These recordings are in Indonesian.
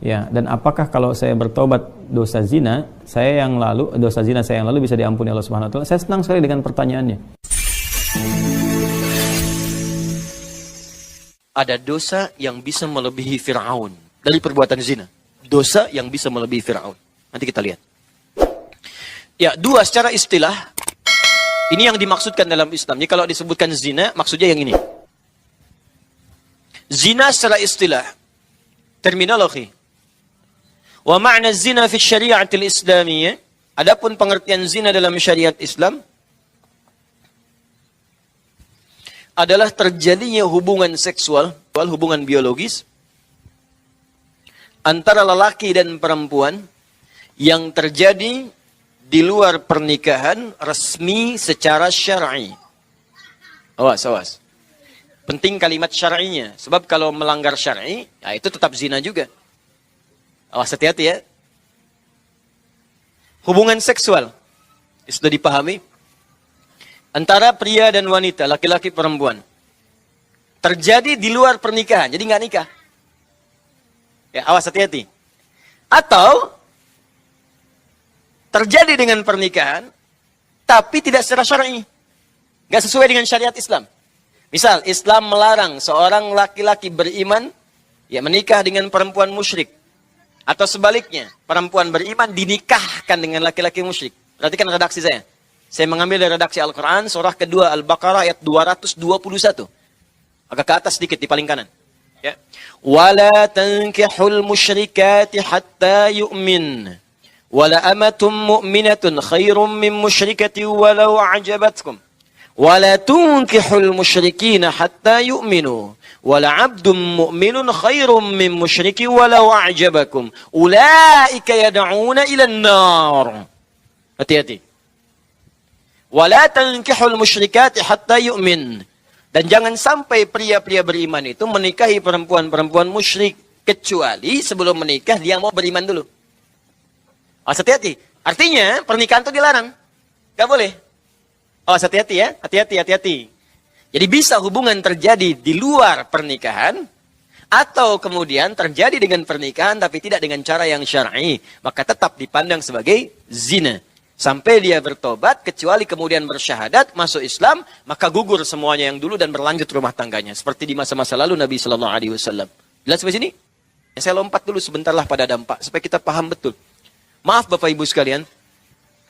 Ya, dan apakah kalau saya bertobat dosa zina saya yang lalu bisa diampuni Allah Subhanahu wa taala? Saya senang sekali dengan pertanyaannya. Ada dosa yang bisa melebihi Fir'aun dari perbuatan zina. Dosa yang bisa melebihi Fir'aun. Nanti kita lihat. Ya, dua secara istilah. Ini yang dimaksudkan dalam Islam. Jadi kalau disebutkan zina, maksudnya yang ini. Zina secara istilah. Terminologi. Wa ma'na zina fi syariatil islamiyah. Adapun pengertian zina dalam syariat Islam adalah terjadinya hubungan seksual, hubungan biologis antara lelaki dan perempuan yang terjadi di luar pernikahan resmi secara syar'i. Awas. Penting kalimat syar'inya, sebab kalau melanggar syar'i, ya itu tetap zina juga. Awas, hati-hati ya. Hubungan seksual, sudah dipahami? Antara pria dan wanita, laki-laki perempuan. Terjadi di luar pernikahan, jadi nggak nikah. Ya, awas, hati-hati. Atau terjadi dengan pernikahan, tapi tidak secara syar'i. Nggak sesuai dengan syariat Islam. Misal, Islam melarang seorang laki-laki beriman ya menikah dengan perempuan musyrik. Atau sebaliknya, perempuan beriman dinikahkan dengan laki-laki musyrik. Perhatikan redaksi saya. Saya mengambil dari redaksi Al-Quran, surah kedua Al-Baqarah ayat 221. Agak ke atas sedikit di paling kanan. Ya. وَلَا تَنْكِحُ الْمُشْرِكَاتِ حَتَّى يُؤْمِنْ وَلَا أَمَةٌ مُؤْمِنَةٌ خَيْرٌ مِّن مُشْرِكَةٍ وَلَوْ أَعْجَبَتْكُمْ وَلَا تُنْكِحُ الْمُشْرِكِينَ حَتَّى يُؤْمِنُوا وَلَا عَبْدٌ مُؤْمِنٌ خَيْرٌ مِّن مُشْرِكٍ وَلَوْ أَعْجَبَكُمْ أُولَئِكَ يَدْعُونَ إِلَى النَّارِ. Hati-hati. وَلَا تَنْكِحُ الْمُشْرِكَاتِ حَتَّى يُؤْمِنْ. Dan jangan sampai pria-pria beriman itu menikahi perempuan-perempuan musyrik kecuali sebelum menikah dia mau beriman dulu. Hati-hati. Artinya pernikahan itu dilarang. Gak boleh. Hati-hati ya. Hati-hati. Jadi bisa hubungan terjadi di luar pernikahan atau kemudian terjadi dengan pernikahan tapi tidak dengan cara yang syar'i, maka tetap dipandang sebagai zina. Sampai dia bertobat, kecuali kemudian bersyahadat, masuk Islam, maka gugur semuanya yang dulu dan berlanjut rumah tangganya. Seperti di masa-masa lalu Nabi SAW. Jelas sampai sini? Saya lompat dulu sebentarlah pada dampak, supaya kita paham betul. Maaf Bapak Ibu sekalian,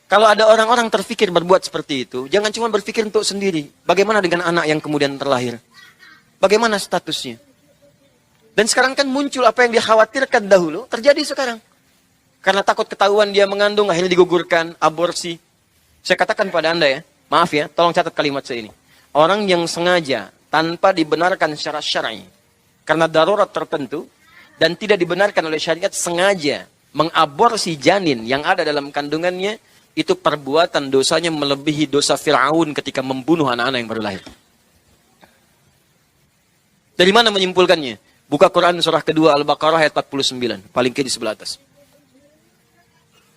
kalau ada orang-orang terfikir berbuat seperti itu, jangan cuma berpikir untuk sendiri. Bagaimana dengan anak yang kemudian terlahir? Bagaimana statusnya? Dan sekarang kan muncul apa yang dikhawatirkan dahulu, terjadi sekarang. Karena takut ketahuan dia mengandung, akhirnya digugurkan, aborsi. Saya katakan pada Anda ya, maaf ya, tolong catat kalimat saya ini. Orang yang sengaja, tanpa dibenarkan secara syar'i, karena darurat tertentu, dan tidak dibenarkan oleh syariat, sengaja mengaborsi janin yang ada dalam kandungannya, itu perbuatan dosanya melebihi dosa Fir'aun ketika membunuh anak-anak yang baru lahir. Dari mana menyimpulkannya? Buka Quran surah kedua Al-Baqarah ayat 49, paling kiri sebelah atas.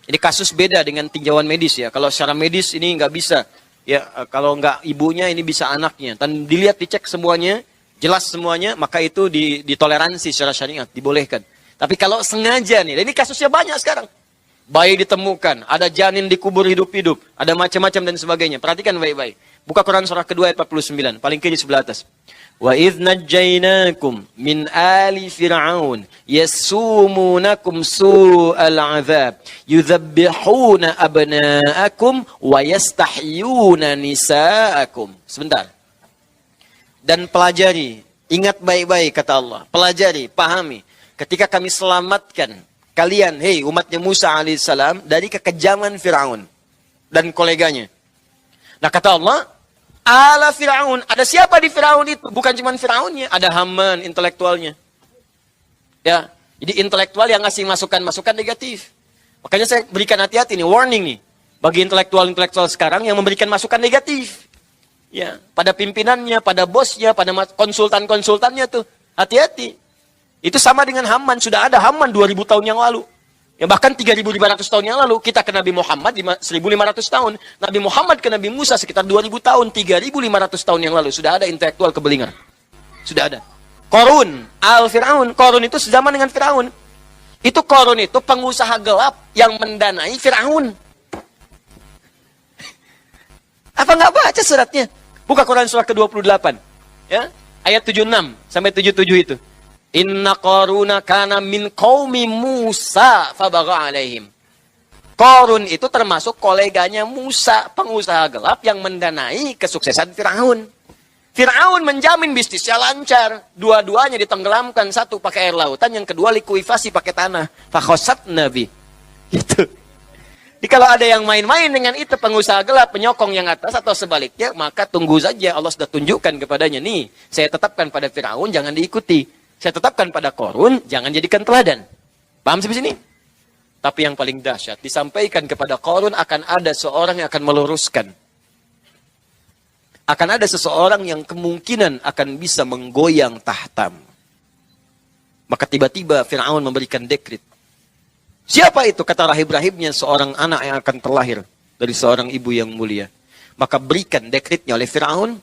Ini kasus beda dengan tinjauan medis ya. Kalau secara medis ini nggak bisa. Ya, kalau nggak ibunya ini bisa anaknya. Dan dilihat, dicek semuanya, jelas semuanya, maka itu ditoleransi secara syariat, dibolehkan. Tapi kalau sengaja nih, ini kasusnya banyak sekarang. Bayi ditemukan, ada janin dikubur hidup-hidup, ada macam-macam dan sebagainya. Perhatikan baik-baik. Buka Quran surah kedua ayat 49, paling kiri sebelah atas. وَإِذْ نَجَّيْنَاكُمْ مِنْ آلِ فِرْعَوْنَ يَسُومُونَكُمْ سُوءَ الْعَذَابِ يُذَبِّحُونَ أَبْنَاءَكُمْ وَيَسْتَحْيُونَ نِسَاءَكُمْ. Sebentar. Dan pelajari, ingat baik-baik kata Allah. Pelajari, pahami. Ketika kami selamatkan kalian, hei umatnya Musa alaihissalam, dari kekejaman Fir'aun dan koleganya. Nah kata Allah, ala Fir'aun. Ada siapa di Fir'aun itu? Bukan cuma Fir'aunnya. Ada Haman, intelektualnya. Ya, jadi intelektual yang ngasih masukan-masukan negatif. Makanya saya berikan hati-hati nih, warning nih. Bagi intelektual-intelektual sekarang yang memberikan masukan negatif. Ya, pada pimpinannya, pada bosnya, pada konsultan-konsultannya tuh. Hati-hati. Itu sama dengan Haman. Sudah ada Haman 2000 tahun yang lalu. Ya, bahkan 3.500 tahun yang lalu, kita ke Nabi Muhammad 1.500 tahun. Nabi Muhammad ke Nabi Musa sekitar 2.000 tahun, 3.500 tahun yang lalu. Sudah ada intelektual kebelingan. Sudah ada. Qarun, Al-Fir'aun. Qarun itu sezaman dengan Fir'aun. Itu Qarun itu pengusaha gelap yang mendanai Firaun. Apa nggak baca suratnya? Buka Quran surah ke-28. Ya, ayat 76 sampai 77 itu. Inna Qaruna kana min qaumi Musa fabagha alaihim. Qarun itu termasuk koleganya Musa, pengusaha gelap yang mendanai kesuksesan Firaun. Firaun menjamin bisnisnya lancar. Dua-duanya ditenggelamkan. Satu pakai air lautan, yang kedua likuifasi pakai tanah. Fakhosat Nabi. Gitu. Jadi kalau ada yang main-main dengan itu, pengusaha gelap, penyokong yang atas atau sebaliknya, maka tunggu saja. Allah sudah tunjukkan kepadanya, nih, saya tetapkan pada Firaun, jangan diikuti. Saya tetapkan pada Qarun, jangan jadikan teladan. Paham sampai sini? Tapi yang paling dahsyat, disampaikan kepada Qarun akan ada seorang yang akan meluruskan. Akan ada seseorang yang kemungkinan akan bisa menggoyang tahtam. Maka tiba-tiba Firaun memberikan dekret. Siapa itu? Kata rahib-rahibnya, seorang anak yang akan terlahir dari seorang ibu yang mulia. Maka berikan dekretnya oleh Firaun,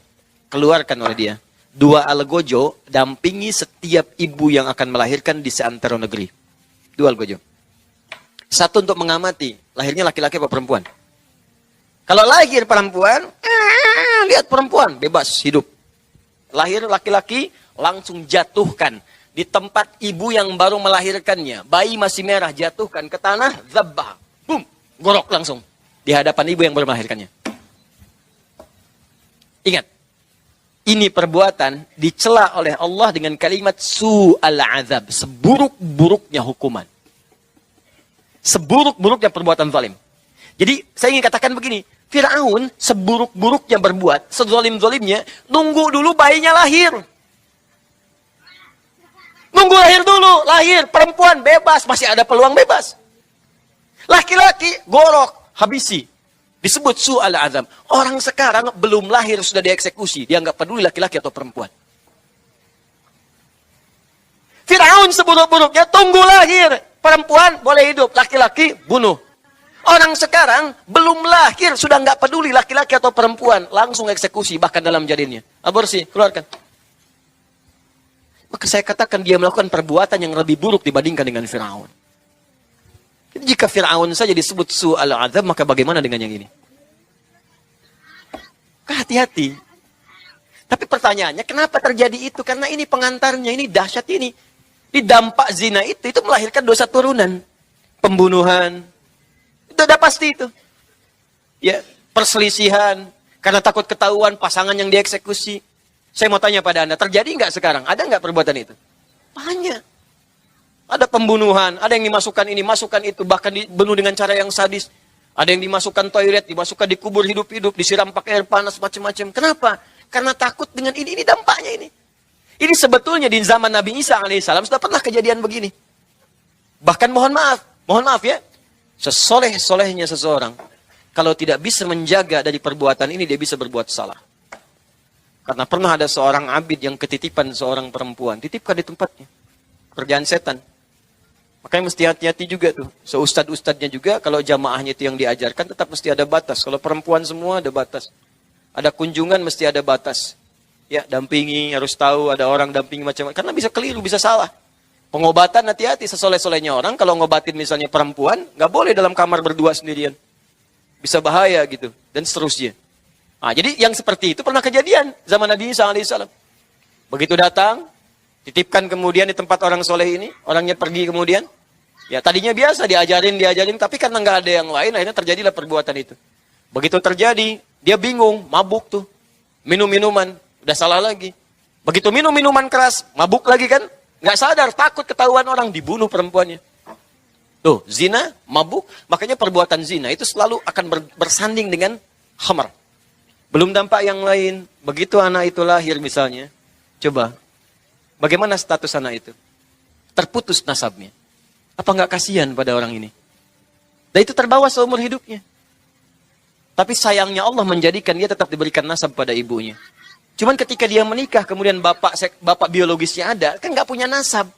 keluarkan oleh dia. 2 algojo dampingi setiap ibu yang akan melahirkan di seantero negeri. 2 algojo. 1 untuk mengamati, lahirnya laki-laki atau perempuan. Kalau lahir perempuan, lihat perempuan, bebas hidup. Lahir laki-laki, langsung jatuhkan. Di tempat ibu yang baru melahirkannya. Bayi masih merah, jatuhkan ke tanah, zabbah. Bum, gorok langsung. Di hadapan ibu yang baru melahirkannya. Ingat, ini perbuatan dicela oleh Allah dengan kalimat su'al azab. Seburuk-buruknya hukuman. Seburuk-buruknya perbuatan zalim. Jadi saya ingin katakan begini. Firaun seburuk-buruknya berbuat, sezolim-zolimnya, nunggu dulu bayinya lahir. Nunggu lahir dulu, lahir, perempuan bebas, masih ada peluang bebas. Laki-laki, gorok, habisi. Disebut su'al azab. Orang sekarang belum lahir sudah dieksekusi. Dia nggak peduli laki-laki atau perempuan. Firaun seburuk-buruknya, tunggu lahir. Perempuan boleh hidup, laki-laki bunuh. Orang sekarang belum lahir sudah nggak peduli laki-laki atau perempuan, langsung eksekusi bahkan dalam janinnya. Aborsi, keluarkan. Maka saya katakan dia melakukan perbuatan yang lebih buruk dibandingkan dengan Firaun. Jadi jika Firaun saja disebut su'al azab, maka bagaimana dengan yang ini? Hati-hati. Tapi pertanyaannya, kenapa terjadi itu? Karena ini pengantarnya, ini dahsyat ini. Di dampak zina itu melahirkan dosa turunan. Pembunuhan. Itu udah pasti itu. Ya, perselisihan. Karena takut ketahuan pasangan yang dieksekusi. Saya mau tanya pada Anda, terjadi nggak sekarang? Ada nggak perbuatan itu? Banyak. Ada pembunuhan, ada yang dimasukkan ini, masukkan itu, bahkan dibunuh dengan cara yang sadis. Ada yang dimasukkan toilet, dimasukkan dikubur hidup-hidup, disiram pakai air panas, macam-macam. Kenapa? Karena takut dengan ini dampaknya ini. Ini sebetulnya di zaman Nabi Isa alaihissalam sudah pernah kejadian begini. Bahkan mohon maaf ya, sesoleh-solehnya seseorang, kalau tidak bisa menjaga dari perbuatan ini, dia bisa berbuat salah. Karena pernah ada seorang abid yang ketitipan seorang perempuan, titipkan di tempatnya. Kerjaan setan. Makanya mesti hati-hati juga tuh. Seustad-ustadnya juga, kalau jamaahnya itu yang diajarkan, tetap mesti ada batas. Kalau perempuan semua ada batas. Ada kunjungan mesti ada batas. Ya, dampingi, harus tahu, ada orang dampingi macam-macam. Karena bisa keliru, bisa salah. Pengobatan hati-hati, sesoleh-solehnya orang, kalau ngobatin misalnya perempuan, nggak boleh dalam kamar berdua sendirian. Bisa bahaya gitu, dan seterusnya. Nah, jadi yang seperti itu pernah kejadian zaman Nabi Isa alaihissalam. Begitu datang, titipkan kemudian di tempat orang soleh ini, orangnya pergi kemudian. Ya tadinya biasa diajarin, tapi karena nggak ada yang lain, akhirnya terjadilah perbuatan itu. Begitu terjadi, dia bingung, mabuk tuh. Minum minuman, udah salah lagi. Begitu minum minuman keras, mabuk lagi kan? Nggak sadar, takut ketahuan orang, dibunuh perempuannya. Tuh, zina, mabuk, makanya perbuatan zina itu selalu akan bersanding dengan khamar. Belum dampak yang lain. Begitu anak itu lahir misalnya, coba, bagaimana status anak itu? Terputus nasabnya. Apa nggak kasihan pada orang ini? Dan itu terbawa seumur hidupnya. Tapi sayangnya Allah menjadikan dia tetap diberikan nasab pada ibunya. Cuman ketika dia menikah, kemudian bapak biologisnya ada, kan nggak punya nasab.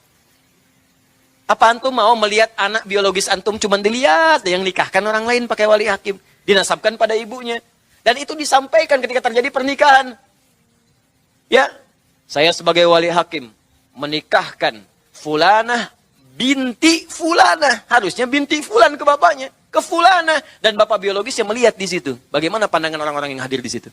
Apa antum mau melihat anak biologis antum cuman dilihat, yang nikahkan orang lain pakai wali hakim, dinasabkan pada ibunya. Dan itu disampaikan ketika terjadi pernikahan. Ya, saya sebagai wali hakim menikahkan fulanah binti fulana. Harusnya binti fulan ke bapaknya, ke fulana. Dan bapak biologis yang melihat di situ. Bagaimana pandangan orang-orang yang hadir di situ?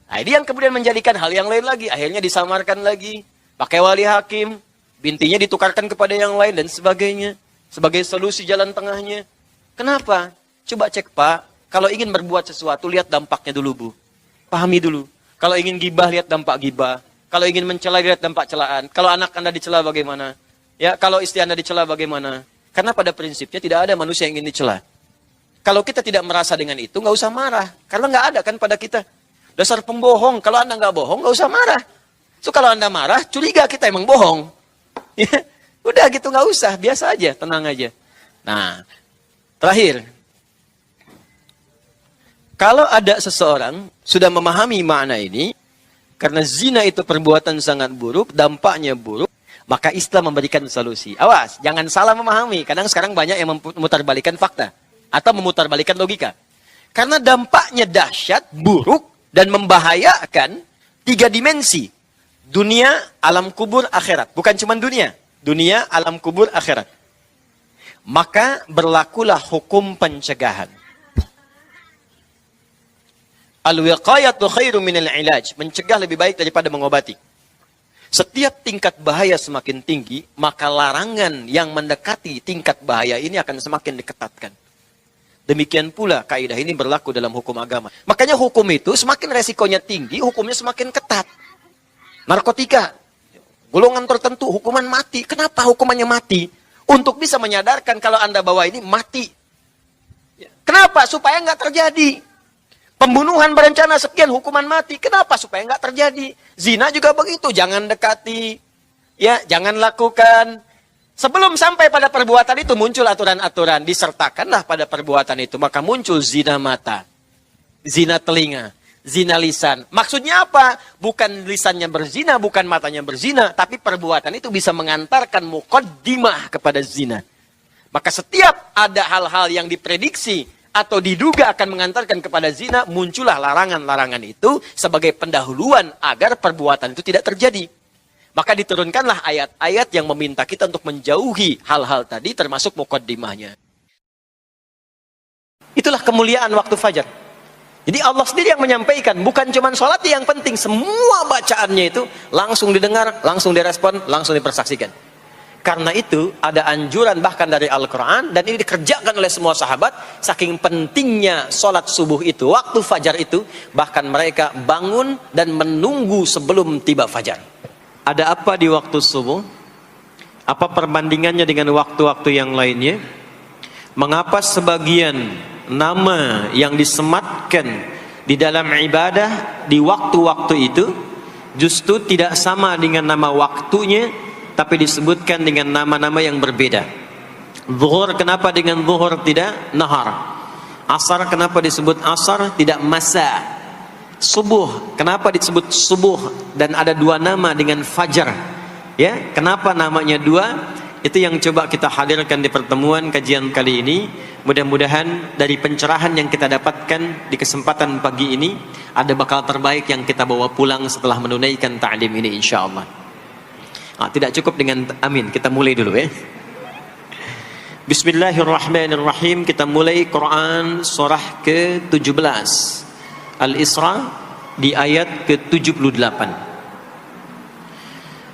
Nah, ini yang kemudian menjadikan hal yang lain lagi. Akhirnya disamarkan lagi. Pakai wali hakim. Bintinya ditukarkan kepada yang lain dan sebagainya. Sebagai solusi jalan tengahnya. Kenapa? Coba cek Pak. Kalau ingin berbuat sesuatu, lihat dampaknya dulu Bu. Pahami dulu. Kalau ingin gibah, lihat dampak gibah. Kalau ingin mencela, lihat dampak celaan. Kalau anak Anda dicela bagaimana? Ya, kalau istri Anda dicela bagaimana? Karena pada prinsipnya tidak ada manusia yang ingin dicela. Kalau kita tidak merasa dengan itu, nggak usah marah. Karena nggak ada kan pada kita. Dasar pembohong. Kalau Anda nggak bohong, nggak usah marah. So, kalau Anda marah, curiga kita emang bohong. Ya, udah gitu nggak usah. Biasa aja, tenang aja. Nah, terakhir. Kalau ada seseorang sudah memahami makna ini, karena zina itu perbuatan sangat buruk, dampaknya buruk, maka Islam memberikan solusi. Awas, jangan salah memahami. Kadang sekarang banyak yang memutarbalikan fakta. Atau memutarbalikan logika. Karena dampaknya dahsyat, buruk, dan membahayakan 3 dimensi. Dunia, alam kubur, akhirat. Bukan cuma dunia. Dunia, alam kubur, akhirat. Maka berlakulah hukum pencegahan. Al-wiqayatu khairu minal ilaj. Mencegah lebih baik daripada mengobati. Setiap tingkat bahaya semakin tinggi, maka larangan yang mendekati tingkat bahaya ini akan semakin diketatkan. Demikian pula kaidah ini berlaku dalam hukum agama. Makanya hukum itu semakin resikonya tinggi, hukumnya semakin ketat. Narkotika, golongan tertentu, hukuman mati. Kenapa hukumannya mati? Untuk bisa menyadarkan kalau Anda bawa ini mati. Kenapa? Supaya nggak terjadi. Pembunuhan berencana sekian, hukuman mati. Kenapa? Supaya nggak terjadi. Zina juga begitu, jangan dekati. Ya, jangan lakukan. Sebelum sampai pada perbuatan itu muncul aturan-aturan. Disertakanlah pada perbuatan itu. Maka muncul zina mata. Zina telinga. Zina lisan. Maksudnya apa? Bukan lisannya berzina, bukan matanya berzina. Tapi perbuatan itu bisa mengantarkan muqaddimah kepada zina. Maka setiap ada hal-hal yang diprediksi atau diduga akan mengantarkan kepada zina, muncullah larangan-larangan itu sebagai pendahuluan agar perbuatan itu tidak terjadi. Maka diturunkanlah ayat-ayat yang meminta kita untuk menjauhi hal-hal tadi termasuk muqaddimahnya. Itulah kemuliaan waktu fajar. Jadi Allah sendiri yang menyampaikan, bukan cuma sholat yang penting, semua bacaannya itu langsung didengar, langsung direspon, langsung dipersaksikan. Karena itu ada anjuran bahkan dari Al-Quran, dan ini dikerjakan oleh semua sahabat, saking pentingnya sholat subuh itu, waktu fajar itu, bahkan mereka bangun dan menunggu sebelum tiba fajar. Ada apa di waktu subuh? Apa perbandingannya dengan waktu-waktu yang lainnya? Mengapa sebagian nama yang disematkan di dalam ibadah di waktu-waktu itu justru tidak sama dengan nama waktunya, tapi disebutkan dengan nama-nama yang berbeda. Zuhur kenapa dengan zuhur tidak nahar? Asar kenapa disebut asar tidak masa? Subuh kenapa disebut subuh dan ada 2 nama dengan fajar? Ya, kenapa namanya 2? Itu yang coba kita hadirkan di pertemuan kajian kali ini. Mudah-mudahan dari pencerahan yang kita dapatkan di kesempatan pagi ini ada bekal terbaik yang kita bawa pulang setelah menunaikan ta'lim ini insyaallah. Tidak cukup dengan amin, kita mulai dulu ya. Bismillahirrahmanirrahim. Kita mulai Quran surah ke-17 Al-Isra di ayat ke-78.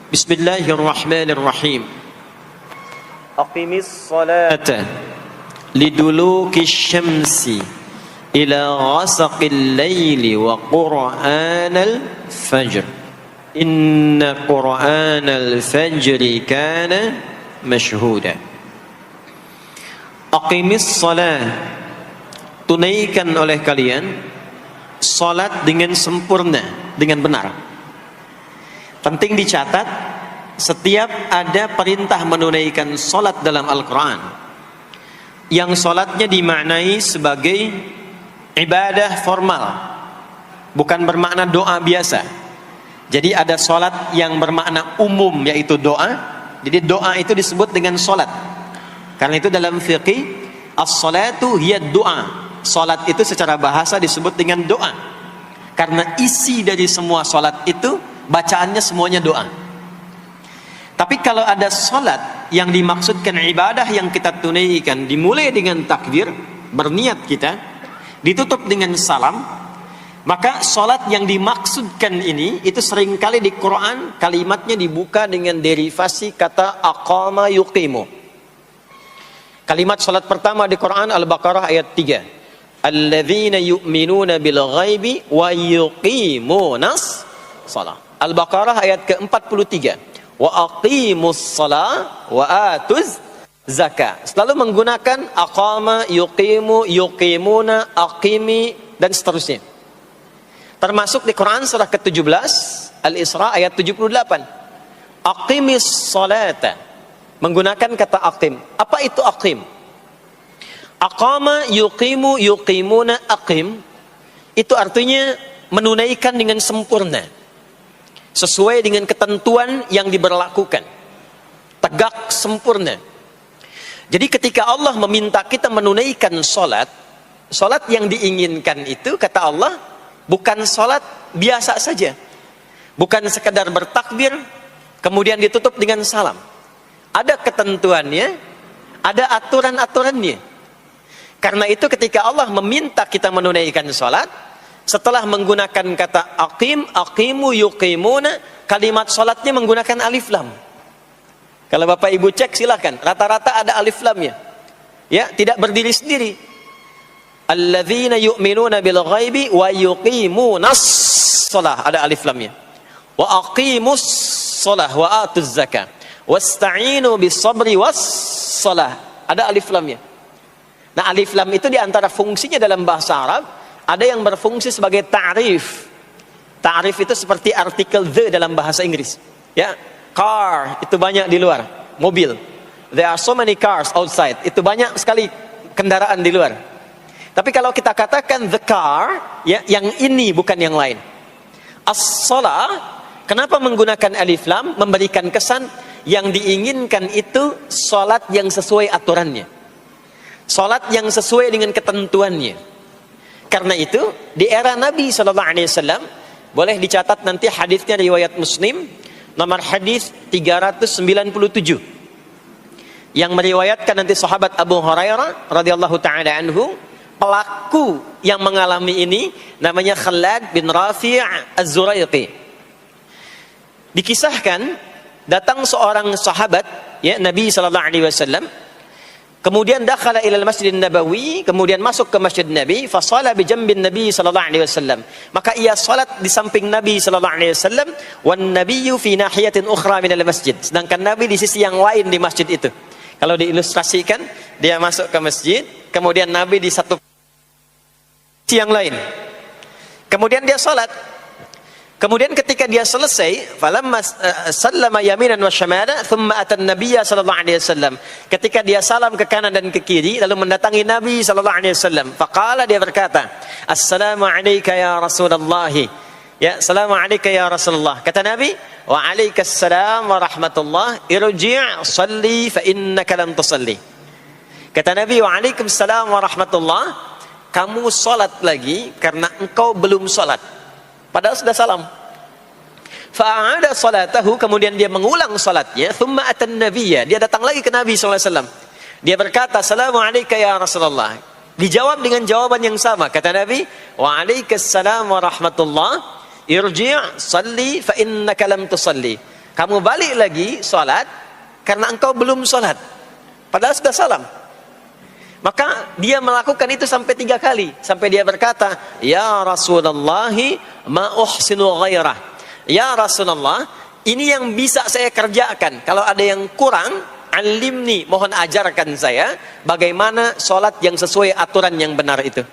Bismillahirrahmanirrahim. Aqimis salata liduluki syamsi ila ghasaqil laili wa qur'anal fajr. Inna Qur'anal fajri kana mashhuda. Aqimis salat, tunaikan oleh kalian salat dengan sempurna, dengan benar. Penting dicatat, setiap ada perintah menunaikan salat dalam Al-Quran, yang salatnya dimaknai sebagai ibadah formal, bukan bermakna doa biasa. Jadi ada solat yang bermakna umum, yaitu doa. Jadi doa itu disebut dengan solat. Karena itu dalam fiqih, as-salatu hiya doa. Solat itu secara bahasa disebut dengan doa. Karena isi dari semua solat itu, bacaannya semuanya doa. Tapi kalau ada salat yang dimaksudkan ibadah yang kita tunaikan dimulai dengan takbir, berniat kita, ditutup dengan salam, maka salat yang dimaksudkan ini itu seringkali di Quran kalimatnya dibuka dengan derivasi kata aqama yuqimu. Kalimat salat pertama di Quran Al-Baqarah ayat 3. Alladzina yu'minuna bil ghaibi wa yuqimunas shalah. Al-Baqarah ayat ke-43. Wa aqimus shalah wa atuz zakah. Selalu menggunakan aqama, yuqimu, yuqimuna, aqimi dan seterusnya. Termasuk di Quran surah ke-17 Al-Isra ayat 78. Aqimis salata. Menggunakan kata aqim. Apa itu aqim? Aqama, yuqimu, yuqimuna, aqim. Itu artinya menunaikan dengan sempurna. Sesuai dengan ketentuan yang diberlakukan. Tegak sempurna. Jadi ketika Allah meminta kita menunaikan salat, salat yang diinginkan itu kata Allah bukan salat biasa saja. Bukan sekedar bertakbir kemudian ditutup dengan salam. Ada ketentuannya, ada aturan-aturannya. Karena itu ketika Allah meminta kita menunaikan salat, setelah menggunakan kata aqim, aqimu, yuqimuna, kalimat salatnya menggunakan alif lam. Kalau Bapak Ibu cek silakan, rata-rata ada alif lamnya. Ya, tidak berdiri sendiri. Alladzina yu'minuna bil ghaibi wa yuqimunas shalah, ada alif lamnya. Wa aqimus shalah wa atuz zakah. Wasta'inu bis sabri was shalah, ada alif lamnya. Nah, alif lam itu diantara fungsinya dalam bahasa Arab, ada yang berfungsi sebagai ta'rif. Ta'rif itu seperti artikel the dalam bahasa Inggris. Ya, car itu banyak di luar, mobil. There are so many cars outside. Itu banyak sekali kendaraan di luar. Tapi kalau kita katakan the car, ya, yang ini bukan yang lain. As-shalah, kenapa menggunakan alif lam? Memberikan kesan yang diinginkan itu salat yang sesuai aturannya. Salat yang sesuai dengan ketentuannya. Karena itu di era Nabi SAW, boleh dicatat nanti hadisnya riwayat Muslim, nomor hadis 397, yang meriwayatkan nanti sahabat Abu Hurairah radhiyallahu taala anhu. Pelaku yang mengalami ini namanya Khalad bin Rafi' Az-Zuraiqi. Dikisahkan datang seorang sahabat, ya, Nabi SAW. Kemudian dakhala ila al-Masjid Nabawi, kemudian masuk ke Masjid Nabi, fa shala bi jambin Nabi sallallahu alaihi wasallam. Maka ia salat di samping Nabi sallallahu alaihi wasallam, wan nabiyyu fi nahiyatin ukhra min al-masjid. Sedangkan Nabi di sisi yang lain di masjid itu. Kalau diilustrasikan, dia masuk ke masjid, kemudian Nabi di satu sisi yang lain. Kemudian dia salat. Kemudian ketika dia selesai, falamma sallama yaminan wa syamala, thumma atan nabiyya sallallahu alaihi wasallam. Ketika dia salam ke kanan dan ke kiri, lalu mendatangi Nabi sallallahu alaihi wasallam. Faqala, dia berkata, "Assalamu alayka ya Rasulullah." Ya, "Assalamu alayka ya Rasulullah." Kata Nabi, "Wa alaikassalam wa rahmatullah. Irji' shalli fa innaka lam tusalli." Kata Nabi, "Wa alaikassalam wa rahmatullah." Kamu salat lagi karena engkau belum salat. Padahal sudah salam. Fa'ada salatahu, kemudian dia mengulang salatnya. Thumma atan nabiyya, dia datang lagi ke Nabi SAW. Dia berkata, "Assalamu alayka ya Rasulullah." Dijawab dengan jawaban yang sama. Kata Nabi, "Wa alaikassalam wa rahmatullah. Irji' salli fa innaka lam tusalli." Kamu balik lagi salat karena engkau belum salat. Padahal sudah salam. Maka dia melakukan itu sampai 3 kali. Sampai dia berkata, "Ya Rasulullah, ma uhsinu ghairah." Ya Rasulullah, ini yang bisa saya kerjakan. Kalau ada yang kurang, alimni, mohon ajarkan saya bagaimana sholat yang sesuai aturan yang benar itu.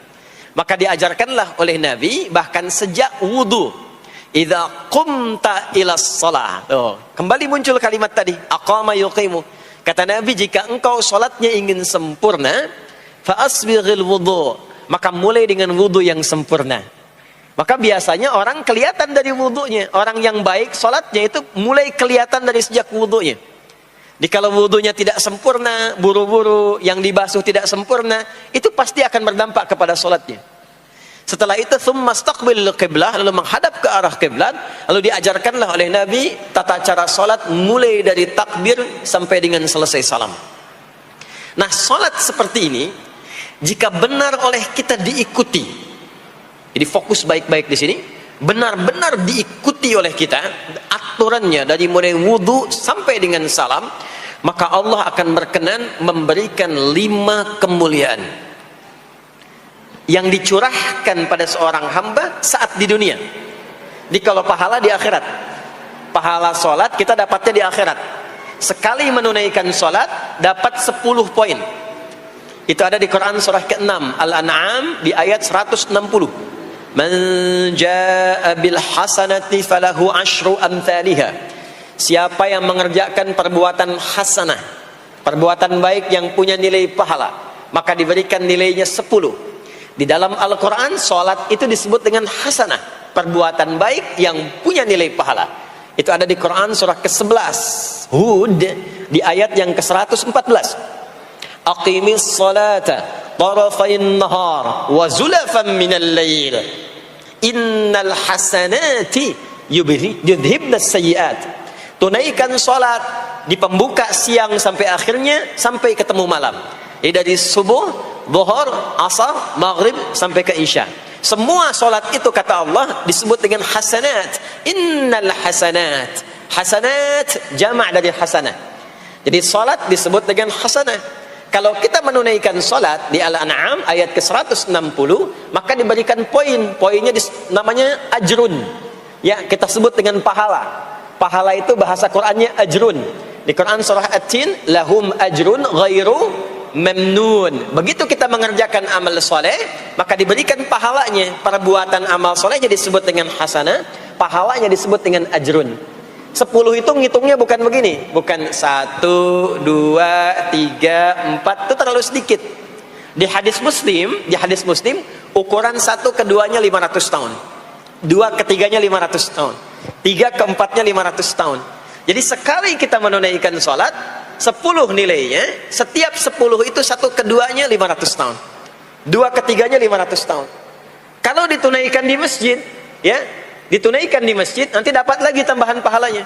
Maka diajarkanlah oleh Nabi, bahkan sejak wudu. Idza qumta ila shalah. Kembali muncul kalimat tadi, aqama yuqimu. Kata Nabi, jika engkau sholatnya ingin sempurna, fa asbighil wudu, maka mulai dengan wudu yang sempurna. Maka biasanya orang kelihatan dari wudunya. Orang yang baik sholatnya itu mulai kelihatan dari sejak wudunya. Jadi kalau wudunya tidak sempurna, buru-buru, yang dibasuh tidak sempurna, itu pasti akan berdampak kepada sholatnya. Setelah itu tsumastaqbilul qiblah, lalu menghadap ke arah kiblat, lalu diajarkanlah oleh Nabi tata cara salat mulai dari takbir sampai dengan selesai salam. Nah, salat seperti ini jika benar oleh kita diikuti. Jadi fokus baik-baik di sini, benar-benar diikuti oleh kita aturannya dari mulai wudu sampai dengan salam, maka Allah akan berkenan memberikan 5 kemuliaan yang dicurahkan pada seorang hamba saat di dunia. Jadi kalau pahala di akhirat, pahala sholat kita dapatnya di akhirat. Sekali menunaikan sholat dapat 10 poin. Itu ada di Quran surah ke-6 Al-An'am di ayat 160. Man jaa bil hasanati falahu asyru amthaliha. Siapa yang mengerjakan perbuatan hasanah, perbuatan baik yang punya nilai pahala, maka diberikan nilainya 10. Di dalam Al-Quran, sholat itu disebut dengan hasanah, perbuatan baik yang punya nilai pahala. Itu ada di Quran surah ke-11 Hud di ayat yang ke-114. Aqimis salata tarafayn nahar wa zulafan minal lail innal hasanati yudhibnas sayyiat. Tunaikan sholat di pembuka siang sampai akhirnya, sampai ketemu malam. Jadi dari subuh, zuhur, asar, maghrib sampai ke isya. Semua solat itu kata Allah disebut dengan hasanat. Innal hasanat. Hasanat jamak dari hasanah. Jadi solat disebut dengan hasanah. Kalau kita menunaikan solat di Al-An'am ayat ke-160, maka diberikan poin. Poinnya namanya ajrun. Ya, kita sebut dengan pahala. Pahala itu bahasa Qur'annya ajrun. Di Quran surah At-Tin, lahum ajrun ghairu memnun. Begitu kita mengerjakan amal soleh, maka diberikan pahalanya. Perbuatan amal soleh jadi disebut dengan hasanah, pahalanya disebut dengan ajrun. 10 itu ngitungnya bukan begini, bukan 1, 2, 3, 4, itu terlalu sedikit. Di hadis Muslim, ukuran 1 keduanya 500 tahun, 2 ketiganya 500 tahun, 3 keempatnya 500 tahun. Jadi sekali kita menunaikan sholat 10 nilainya, setiap 10 itu 1 keduanya 500 tahun, 2 ketiganya 500 tahun. Kalau ditunaikan di masjid, ya, ditunaikan di masjid, nanti dapat lagi tambahan pahalanya.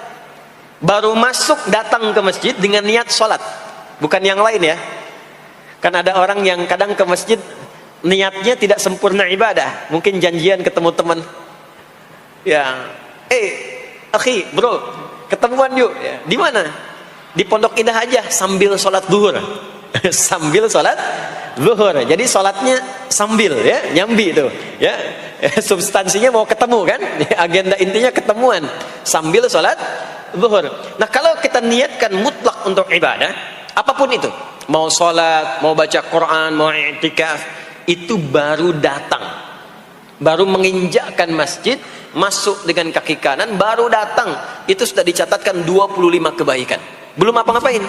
Baru masuk datang ke masjid dengan niat sholat, bukan yang lain ya. Kan ada orang yang kadang ke masjid niatnya tidak sempurna ibadah, mungkin janjian ketemu teman, ya, akhi, bro, ketemuan yuk, ya. Di mana? Di Pondok Indah aja, sambil sholat zuhur. Sambil sholat zuhur. Jadi sholatnya sambil, ya, nyambi itu, ya. Substansinya mau ketemu kan? Agenda intinya ketemuan sambil sholat zuhur. Nah, kalau kita niatkan mutlak untuk ibadah, apapun itu, mau sholat, mau baca Quran, mau i'tikaf, itu baru datang, baru menginjakkan masjid, masuk dengan kaki kanan, baru datang, itu sudah dicatatkan 25 kebaikan. Belum apa-ngapain.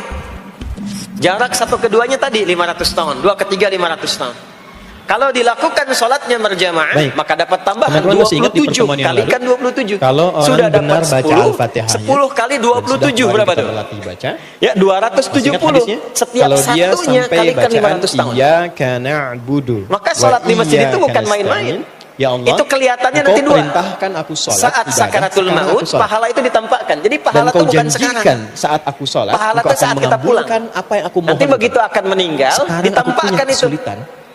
Jarak 1 keduanya tadi 500 tahun, 2 ketiga 500 tahun. Kalau dilakukan sholatnya berjamaah, maka dapat tambahan 27 kalikan 27. Kalau orang sudah dapat benar baca 10, Al-Fatihahnya, 10 kali 27 berapa tuh? Baca, ya 270. Setiap kalau dia satunya sampai kalikan bacaan 500 tahun. Iyyaka na'budu. Maka sholat di masjid itu bukan main-main. Ya Allah, itu kelihatannya Engkau nanti dua. perintahkan aku sholat, saat ibadah, sakaratul maut, pahala itu ditampakkan. Jadi pahala itu bukan sekarang. Saat aku sholat, pahala itu saat kita pulang. Apa yang aku mohon. Nanti begitu akan meninggal, sekarang ditampakkan itu.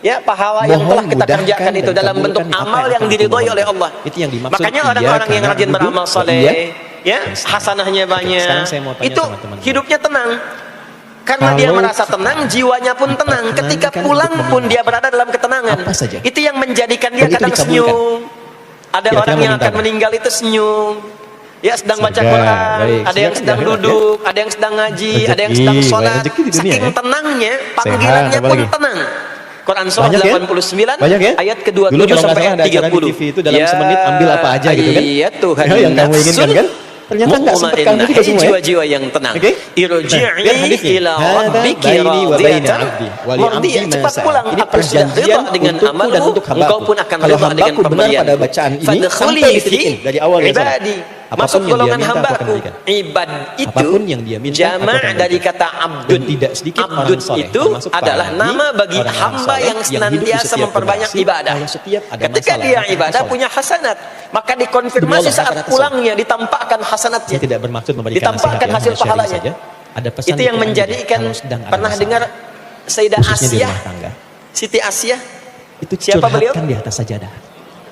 Ya, pahala yang telah kita kerjakan itu dalam bentuk amal yang diridhoi oleh Allah. Itu yang dimaksud. Makanya orang-orang yang rajin beramal saleh, ya, hasanahnya banyak. Itu hidupnya tenang. Karena dia merasa tenang, jiwanya pun tenang. Ketika pulang pun dia berada dalam ketenangan. Itu yang menjadikan dia kadang senyum. Ada orang yang akan meninggal itu senyum. Ya, sedang baca Quran, ada yang sedang duduk, ada yang sedang ngaji, ada yang sedang sholat. Saking tenangnya, panggilannya pun tenang. Quran surah 89 ayat ke-27 sampai 30. Itu dalam semenit ambil apa aja gitu kan? Iya, Tuhan yang kamu inginkan kan? Ternyata enggak sempat kamu juga semua, jiwa-jiwa yang tenang. Irji'i ila rabbiki radiyatan mardiyah. Cepat pulang, aku sudah ridha dengan amalmu, engkau pun akan ridha dengan pemberianku. Pada bacaan ini sampai di dari awal ibadi masuk yang dia golongan minta, aku akan hambaku. berikan. Ibad itu Apapun yang dia minta, aku akan jamak berikan. dari kata abdun. Dan tidak sedikit Abdun orang soleh, itu termasuk para adalah nabi, nama bagi orang-orang hamba soleh yang yang hidup di senantiasa setiap memperbanyak generasi, ibadah. kalau setiap ada Ketika masalah, dia maka ibadah soleh. punya hasanat, maka Demi dikonfirmasi Allah, saat rata-rata pulangnya ditampakkan hasanatnya. Saya tidak bermaksud memberikan Ditampakkan nasihat, hasil hanya sharing pahalanya. saja. Ada pesan Itu di yang Quran menjadikan kalau sedang ada pernah masalah, dengar Sayyidah khususnya di Asyah, rumah tangga, Siti Asyah, itu siapa beliau? curhatkan di atas sajadah.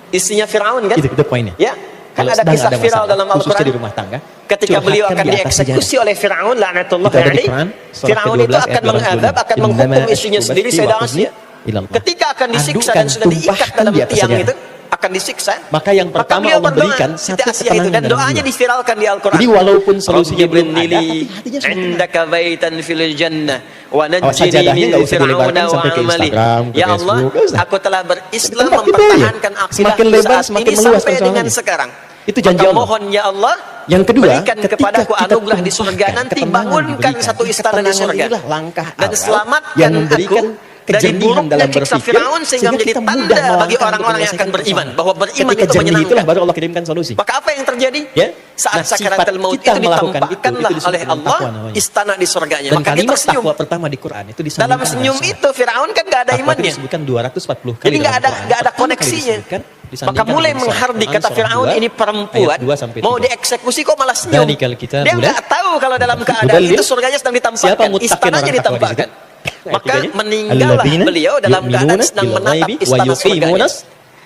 Istrinya Firaun kan? Itu poinnya. Ya, kan Kalau ada sedang kisah viral masalah, dalam khususnya Al-Quran. di rumah tangga, Ketika beliau akan curhatkan di atas dieksekusi sajadah. oleh Firaun, laknatullah Itu ada di alaih, Quran, surah Firaun ke-12 itu akan ayat mengadab, 85. akan menghukum Innama istrinya ashku sendiri, bathi Sayyidah wa huzni Asyah. ilallah. Ketika akan disiksa Adukan, dan sudah diikat tumpahkan dalam di atas tiang sajadah. itu, akan disiksa. Maka yang pertama beliau Allah berdoa, berikan Siti satu Asyah itu, ketenangan dan dalam doanya jiwa. diviralkan di Al-Quran. Jadi walaupun solusinya belum ada, Rabbi tapi hatinya sudah tenang. indaka baitan fil jannah wa Awas najjini sajadahnya min nggak usah fir'auna dilebarkan wa sampai ke amali. Instagram, ke Ya Allah, Facebook, nggak usah. aku telah berislam Tempat kita mempertahankan aja. akidah Semakin lebar, saat semakin ini meluas sampai dengan persoalannya. sekarang. Itu janji Maka Allah. mohon ya Allah, Yang kedua, berikan ketika kepadaku kita anugerah di surga, tumpahkan, nanti ketenangan bangunkan diberikan. satu istana di Ketenangan surga inilah langkah dan awal selamatkan yang memberikan aku dari kejernihan buruknya dalam siksa berpikir, Firaun sehingga menjadi kita mudah tanda bagi melangkah orang-orang yang untuk akan beriman menyelesaikan bahwa beriman ketika itu jernih itulah menyenangkan. baru Allah kirimkan solusi. Maka apa yang terjadi? Ya? Saat Nah, sakaratul sifat maut kita itu melakukan ditampakkanlah itu disebut oleh dengan Allah takwa namanya. istana di surganya. Dan Maka dia kalimat tersenyum. takwa pertama di Quran itu disambungkan Dalam senyum dengan itu Firaun kan gak ada takwa itu imannya. disebutkan 240 kali. Jadi nggak dalam ada Quran. nggak ada Pertama kali koneksinya. disebutkan, Maka disandingkan mulai dengan menghardik Quran kata surah Firaun 2, ini perempuan ayat 2 sampai mau 3. dieksekusi kok malah senyum. Dzalikal kitabul Dia la- nggak tahu kalau dalam keadaan Mudallil. itu surganya sedang Siapa ditampakkan, muttaqin istananya orang takwa di ditampakkan. situ? Maka Ayat 3-nya, meninggallah alladzina beliau dalam keadaan yu'minuna sedang bil menatap ghaibi wa istana surganya. yuqimunas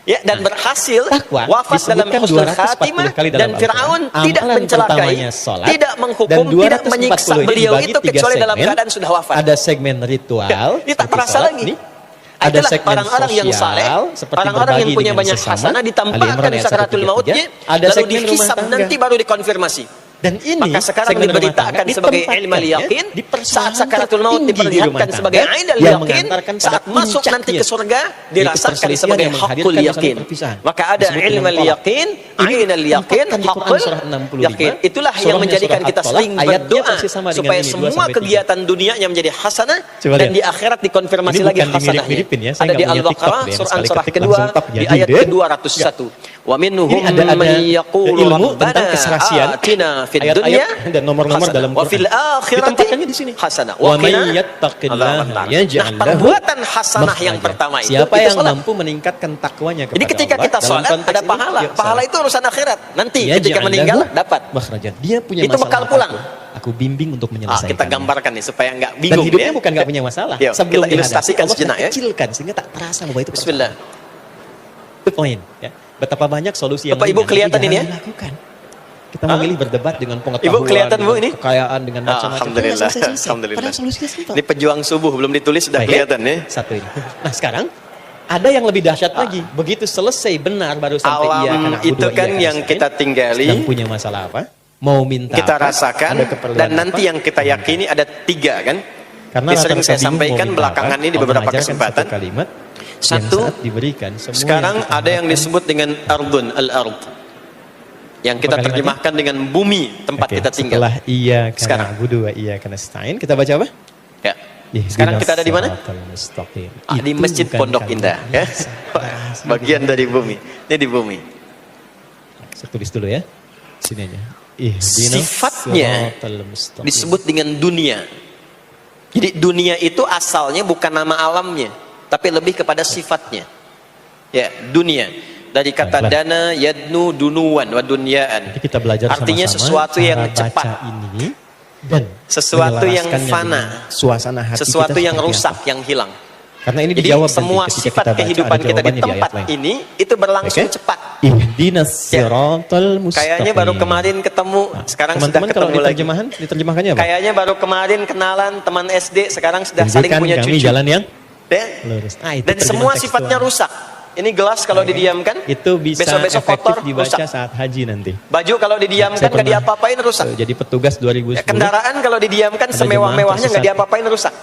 Ya, dan berhasil Takwa wafat dalam disebutkan husnul 240 khatimah kali dalam dan Al-Quran. Firaun tidak Amalan mencelakai, pertamanya sholat, tidak menghukum, dan tidak 240 menyiksa ini beliau dibagi itu 3 kecuali dalam segmen. keadaan sudah wafat. Ada segmen ritual, Dia tak seperti merasa sholat lagi. nih. Ada Itulah segmen orang-orang yang sosial, saleh, seperti orang-orang yang berbagi punya dengan banyak sesama, hasanah Ali ditampakkan Imran ayat sakaratul 133. mautnya, Ada lalu segmen rumah dihisab tangga. nanti baru dikonfirmasi. Dan ini Maka sekarang segmen rumah diberitakan tangga sebagai ditempatkan, ilmu yakin, di saat persoalan sakaratul maut tertinggi di rumah diperlihatkan tangga sebagai ainul yang yakin, mengantarkan pada saat masuk nanti ke puncaknya, surga yaitu dirasakan perselisihan sebagai yang menghadirkan hakul saling yakin. perpisahan. Maka ada Disebut dengan ilmu tolak. yakin, Ini ainul yakin, ditempatkan di Quran hakul surah 65, yakin. Itulah yang surahnya menjadikan surah kita At-Tolak, sering ayatnya berdoa persis sama dengan supaya ini, 2 semua sampai 3. kegiatan dunianya menjadi hasanah Coba dan lihat. di akhirat dikonfirmasi Ini lagi bukan hasanahnya. dimirip-miripin ya, saya Ada nggak di punya Al-Baqarah TikTok deh, surah sekali surah ketik kedua langsung tap di jadi ayat deh. ke-201. Wa minhum Ini ada man yaqulu ilmu tentang rabbana keserasian, atina fid ayat-ayat dunya dan nomor-nomor hasanah, dalam wa fil Quran. akhirati Ditempatkannya di sini. hasanah Wa may qina yattaqillaha adzaban nar. yaj'al Nah, perbuatan hasanah yang pertama itu Siapa itu yang salat. mampu meningkatkan takwanya kepada Jadi ketika Allah, kita dalam sholat konteks ada ini, pahala. yuk, Pahala salat. itu urusan akhirat. Nanti Yaj'al ketika meninggal lahu dapat. makhrajan. Dia punya Itu masalah bekal pulang. Aku bimbing untuk menyelesaikan. Kita gambarkan nih supaya nggak Dan bingung hidupnya ya. bukan nggak punya masalah. Yuk, Sebelum kita ilustrasikan Allah sejenak ya. kecilkan sehingga tak terasa bahwa itu Bismillah. Itu poin. Ya. Betapa banyak solusi yang Bapak Ibu ringan, kelihatan tapi ini ya? jarang dilakukan. Kita memilih berdebat dengan pengetahuan, Ibu kelihatan, Bu, dengan ini? kekayaan, dengan macam-macam. Alhamdulillah. Nggak selesai-selesai. Alhamdulillah. Padahal solusinya simpel. Ini pejuang subuh belum ditulis sudah Baik, kelihatan ya. Satu ini. Nah sekarang ada yang lebih dahsyat lagi. Begitu selesai benar baru sampai iya Alam karena itu kan yang kita tinggali, sedang punya masalah apa? Mau minta kita apa? rasakan, Ada keperluan dan nanti apa? yang kita yakini ada 3 kan. Karena Ini sering rata-rata saya bingung mau sampaikan minta belakangan apa, ini di Allah beberapa mengajarkan kesempatan. satu kalimat Satu, yang saat diberikan semua sekarang yang kita ada yang harapkan. disebut dengan ardun, al-ard. Yang kita Apa kalimatnya? terjemahkan dengan bumi tempat Oke, kita tinggal. Setelah iya karena Sekarang. abudu wa iya karena nasta'in, kita baca apa? Ya. Sekarang kita ada di mana? Di Itu Masjid bukan Pondok kalimat Indah ya. biasa. Bagian dari bumi. Ini di bumi. Saya tulis dulu ya. Sini aja. Sifatnya disebut dengan dunia. Jadi dunia itu asalnya bukan nama alamnya, tapi lebih kepada sifatnya. Ya, dunia. Dari kata Baiklah. dana, yadnu, dunuan, wa dunyaan. Jadi kita belajar Artinya sama-sama sesuatu yang cara baca cepat. ini dan Sesuatu yang menyelaraskannya fana. dengan suasana hati Sesuatu kita yang seperti rusak, apa. yang hilang. Karena ini Jadi dijawab semua nanti ketika sifat kita baca, kehidupan ada kita di jawabannya tempat ayat lain. ini itu berlangsung Oke? cepat. Ihdinas siratal mustaqim. Kayaknya baru kemarin ketemu, sekarang sudah Teman-teman kalau ketemu lagi. diterjemahkannya apa? Kayaknya baru kemarin kenalan teman SD, sekarang sudah saling Tunjukkan punya kami cucu. jalan yang Ya? lurus. Itu Dan semua terjemahan sifatnya tekstual. rusak. Ini gelas kalau didiamkan, Itu bisa besok-besok efektif kotor, dibaca rusak. saat haji nanti. Baju kalau didiamkan Saya nggak pernah, diapa-apain rusak. Jadi petugas 2010. Ya, kendaraan kalau didiamkan Ada semewah-mewahnya jemaah nggak diapa-apain rusak.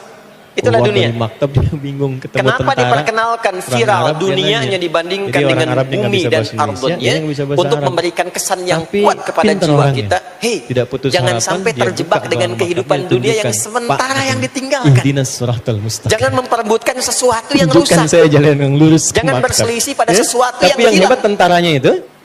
Itulah keluar dunia. dari maktab dia bingung ketemu Kenapa tentara. diperkenalkan Orang viral Arab, dia dunianya nanya. dibandingkan Jadi orang dengan Arabnya nggak bumi bisa dan bahasa Indonesia, ardunnya dia yang bisa bahasa untuk Arab. memberikan kesan yang Tapi kuat kepada pintar jiwa orangnya. kita. Hei, Tidak putus jangan harapan, sampai dia terjebak buka dengan doang kehidupan maktabnya, dunia yang tunjukkan, sementara Pak, yang ditinggalkan. Ihdinas siratal mustaqim. Jangan memperebutkan sesuatu yang Tunjukkan rusak. saya jalan yang lurus ke Jangan maktab. berselisih pada Ya? sesuatu Tapi yang yang hilang. hebat tentaranya itu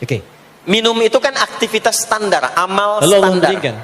Oke. Minum itu kan aktivitas standar, amal Lalu Allah standar. memberikan.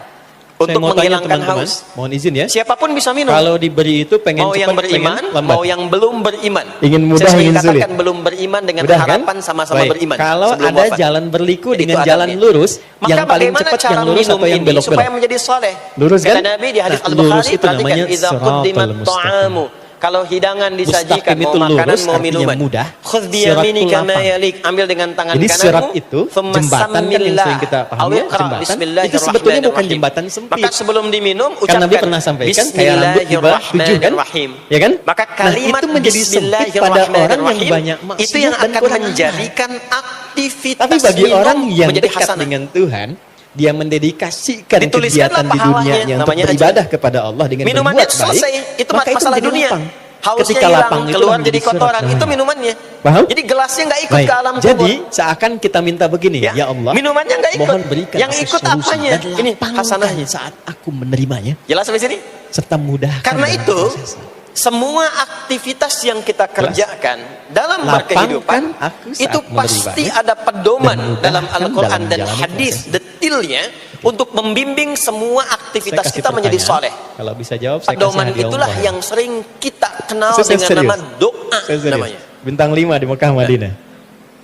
untuk mau tanya menghilangkan teman-teman, haus. mohon izin ya. Siapapun bisa minum. Kalau diberi itu pengen Mau cepat, yang beriman, pengen lambat. mau yang belum beriman. Ingin mudah, Saya sering ingin sulit. katakan belum beriman dengan Mudah, kan? harapan sama-sama Baik. beriman. Kalau sebelum ada wafat. jalan berliku Itu dengan adabnya. jalan lurus, Maka yang paling bagaimana cepat cara yang lurus minum atau yang ini belok-belok? supaya menjadi soleh? Lurus, Kata kan? Nabi di hadis Nah, Al-Bukhari, lurus itu perhatikan, namanya idza siratal quddimat mustaqim. ta'amu. Kalau hidangan disajikan, Mustaqim mau itu makanan, lurus, mau artinya minuman. mudah. Khudh Sirat biyaminika itu ma lapang. yalik. Ambil dengan tangan Jadi kananmu. sirat itu thumma jembatan kan yang sammillah. sering kita pahami, Aw iqra jembatan. bismillahirrahmanirrahim. Itu sebetulnya bukan jembatan sempit. Maka sebelum diminum, Kan ucapkan Nabi pernah sampaikan kayak rambut di bawah 7 kan? Bismillahirrahmanirrahim. Ya kan? Maka kalimat itu menjadi sempit pada orang yang banyak maksiat itu yang dan akan kurang menjadikan aktivitas Tapi bagi minum orang yang menjadi dekat hasanah. dengan Tuhan, dia mendedikasikan Dituliskanlah kegiatan di pahalanya, dunianya untuk namanya beribadah kepada Allah dengan Minumannya berbuat baik, selesai, itu maka masalah menjadi dunia. lapang. Hausnya Ketika hilang, lapang itu keluar menjadi jadi kotoran, surat. itu minumannya. Paham? Jadi gelasnya nggak ikut Baik. ke alam kubur. Jadi seakan kita minta begini, ya, Allah, minumannya nggak ikut. mohon berikan Yang aku ikut solusi apanya? dan Ini lapangkan hasanahnya. saat aku menerimanya, Jelas sampai sini? serta mudahkan Karena dalam itu prosesnya. semua aktivitas yang kita kerjakan dalam Lapangkan berkehidupan aku saat itu pasti meneribanya ada pedoman dan dalam mudahkan Al-Quran dalam dan menjalani hadis prosesnya. detailnya untuk membimbing semua Saya aktivitas kasih kita menjadi pertanyaan. soleh. Kalau bisa jawab, saya kasih Pedoman hadiah itulah umroh. yang sering kita kenal Saya dengan serius. nama doa Saya serius. namanya. Bintang 5 di Mekah Madinah.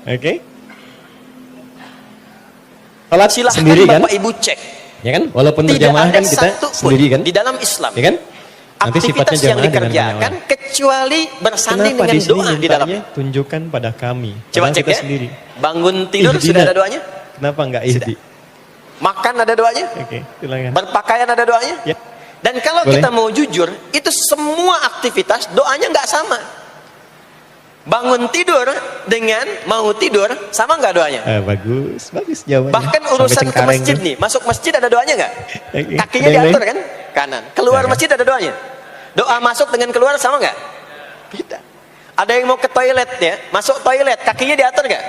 Oke? Salat Silahkan sendiri kan? Bapak Ibu cek. Ya kan? Walaupun Tidak berjamaah ada kan kita satu pun sendiri kan? di dalam Islam Ya kan? Nanti sifatnya aktivitas yang jamaah dengan dikerjakan banyak kecuali bersanding Kenapa dengan di sini doa di mintanya dalamnya. tunjukkan pada kami? Coba Padahal cek kita ya. sendiri. Bangun tidur Ihdina. sudah ada doanya? Kenapa enggak ihdi? Makan ada doanya? Oke, silakan. Berpakaian ada doanya? Ya. Dan kalau Boleh. kita mau jujur, itu semua aktivitas doanya nggak sama. Bangun tidur dengan mau tidur sama nggak doanya? Bagus, bagus jawabannya. Bahkan Sampai urusan ke Cengkareng masjid tuh. nih, masuk masjid ada doanya nggak? Oke. Kakinya Ada yang diatur lain? kan? Kanan. Keluar Ya, kan? masjid ada doanya. Doa masuk dengan keluar sama nggak? Beda. Ada yang mau ke toilet ya, masuk toilet, kakinya diatur nggak?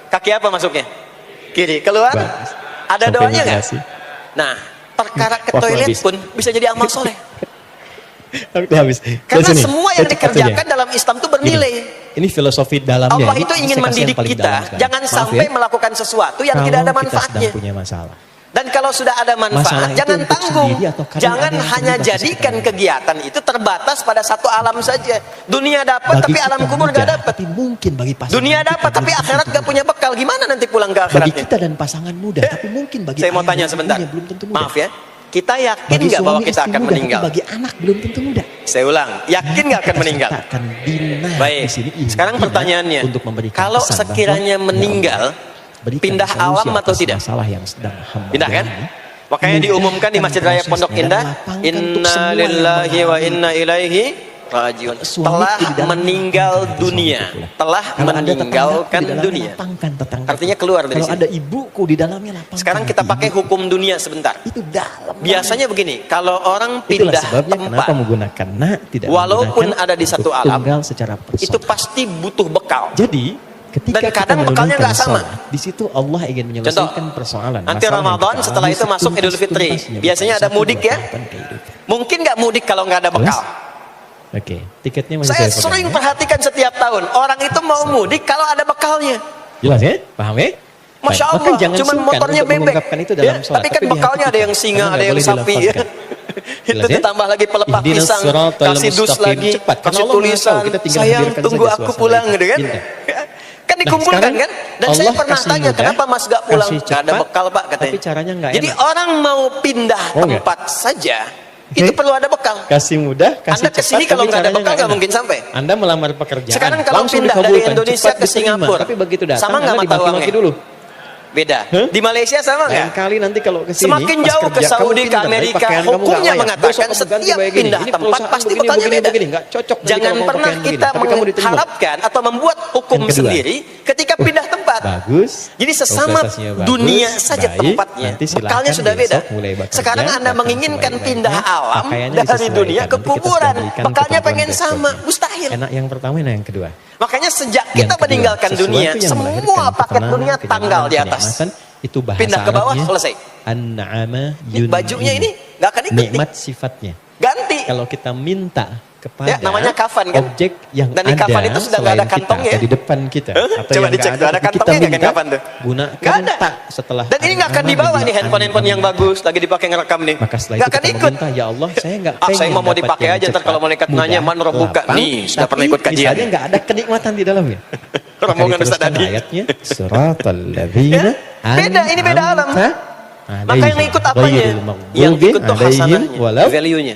Kaki apa masuknya? Kiri. Keluar? Bagus. Ada Sampai doanya nggak? migrasi. Nah, perkara ke Waktu toilet habis. pun bisa jadi amal soleh. Waktu habis. Karena Dari sini. semua Saya yang cepat dikerjakan saja. dalam Islam itu bernilai. Ini filosofi dalamnya. Allah Ini itu ingin saya kasih yang mendidik paling kita, dalam sekarang. jangan Maaf sampai ya. melakukan sesuatu yang Kalau tidak ada kita manfaatnya. sedang punya masalah. Dan kalau sudah ada manfaat, Masalah itu jangan untuk tanggung. sendiri atau kadang Jangan ada yang hanya terlibat di jadikan sekitar. kegiatan itu terbatas pada satu alam saja. Dunia dapat, Bagi tapi kita alam kubur mudah, gak dapat. Tapi mungkin bagi pasangan Dunia kita dapat, tapi belum akhirat tentu gak punya bekal. Gimana nanti pulang ke Bagi akhiratnya? kita dan pasangan mudah, tapi mungkin bagi Saya mau ayah tanya dan sebentar. ibunya belum tentu mudah. Maaf ya, kita yakin Bagi nggak bahwa suami kita istri akan mudah, meninggal? tapi bagi anak belum tentu mudah. Saya ulang, yakin nggak akan Kita meninggal? sertakan bina Baik. di sini, Sekarang bina pertanyaannya, untuk memberikan kalau pesan bahwa, sekiranya ya Allah, meninggal, berikan pindah solusi alam atau atas tidak? Masalah yang sedang hamba Pindah kan? jalani. Makanya diumumkan di Mudahkan Masjid Raya Pondok prosesnya Indah, dan lapangkan untuk Inna semua yang lillahi wa mengalami. inna ilaihi rajiun. Suami Telah itu di dalam meninggal lapangkan dunia, suami itu pula. telah Kalau ada tetanggaku meninggalkan di dalamnya, dunia. lapangkan tetangga. Artinya keluar dari Kalau sini. ada ibuku di dalamnya lapangkan. Sekarang kita hati pakai ibu. hukum dunia sebentar. Itu dalam. Biasanya begini, kalau orang Itulah pindah sebabnya tempat, kenapa menggunakan tidak walaupun menggunakan ada di satu untuk alam, tunggal secara itu personal. pasti butuh bekal. Jadi ketika Dan kita kadang bekalnya menunaikan nggak sama. sholat, di situ Allah ingin menyelesaikan persoalan. Nanti masalah yang Ramadan, kita setelah alami itu masuk Idul Fitri. setuntas-tuntasnya, Biasanya bukan ada satu mudik dua ya. tahapan kehidupan. Mungkin nggak mudik kalau nggak ada bekal? Oke, tiketnya masih Saya pegang, sering ya? perhatikan setiap tahun, orang itu mau mudik kalau ada bekalnya. Jelas ya? Paham ya? Masya Baik. Allah, Maka jangan cuman sungkan motornya untuk bebek. mengungkapkan itu dalam Ya, sholat. tapi kan di hati bekalnya ada kita, yang singa, karena ada nggak yang boleh sapi. Ya. dilafalkan. Itu Jelas ya? ditambah lagi pelepah Ihdinas pisang, siratal kasih dus mustaqim. lagi, Cepat, karena kasih Allah Maha tulisan, tahu, kita tinggal sayang hadirkan tunggu saja aku suasana pulang itu. gitu kan. Pindah. Kan dikumpulkan sekarang kan? Dan saya Allah pernah kasih tanya, mudah, kenapa Mas gak pulang? kasih Gak ada cepat, bekal Pak katanya. tapi caranya nggak Jadi enak. orang mau pindah Oh, nggak? tempat saja, itu perlu ada bekal. Kasih mudah, kasih Anda kesini cepat, kalau tapi nggak ada caranya bekal nggak enak. mungkin sampai. Anda melamar pekerjaan, Sekarang kalau langsung pindah dari dikabulkan, Indonesia cepat ke diterima. Singapura, Tapi begitu datang, sama nggak Anda mata dimaki-maki uangnya? dulu. Beda. Hah? Di Malaysia sama Lain nggak? kali nanti kalau ke sini, Semakin pas jauh ke kerja, kamu Saudi, ke pindah, Amerika, pakaian kamu nggak hukumnya layak. mengatakan Besok kamu ganti setiap kayak gini. pindah Ini tempat perusahaan pasti begini, bekalnya begini, beda. begini. Nggak cocok nanti Jangan kalau mau pernah pakaian begini. kita Tapi kamu diterima. mengharapkan atau membuat hukum Yang kedua. sendiri ketika pindah tempat. Bagus. Jadi sesama Kualitasnya bagus, dunia saja baik. tempatnya, Nanti silakan bekalnya sudah beda. besok mulai bekerja, Sekarang Anda datang menginginkan sebaik-baiknya. pindah alam Pakaiannya dari disesuaikan. dunia ke Nanti kita kuburan. sudah berikan Bekalnya ketentuan pengen besoknya. sama, mustahil. Enak yang pertama, enak yang kedua. Makanya sejak Yang kita kedua, meninggalkan sesuatu dunia, yang semua melahirkan paket ketenangan, dunia tanggal di kenyamanan, atas. kenikmatan, itu bahasa Pindah ke bawah, Arabnya, selesai. An-na'ama Ini bajunya ini nggak akan ikut nih. nikmat sifatnya. Ganti. Kalau kita minta kepada namanya kafan kan? objek yang Dan di ada kafan itu sudah nggak ada selain kantongnya kita, atau di depan kita, atau Coba yang dicek nggak tuh, ada tapi kita kantongnya nggak minta kan kafan tuh? gunakan Nggak ada. tak setelah Dan ini nggak akan dibawa nih handphone yang bagus lagi dipakai ngerekam nih. Maka setelah Nggak itu akan kita ikut. meminta, ya Allah, saya nggak saya pengen mau dapat dipakai yang aja, ntar cepat, kalau malaikat mudah, nanya, man robuka, lapang, nih, sudah tapi pernah ikut kajian. misalnya nggak ada kenikmatan di dalamnya. Rombongan Maka Ustaz diteruskan Adi. ayatnya, suratal ladzina Beda, ini beda alam. an'amta Maka yang ikut apanya? ghairil maghdubi Yang ikut tuh alaihim hasanahnya, walau- value-nya,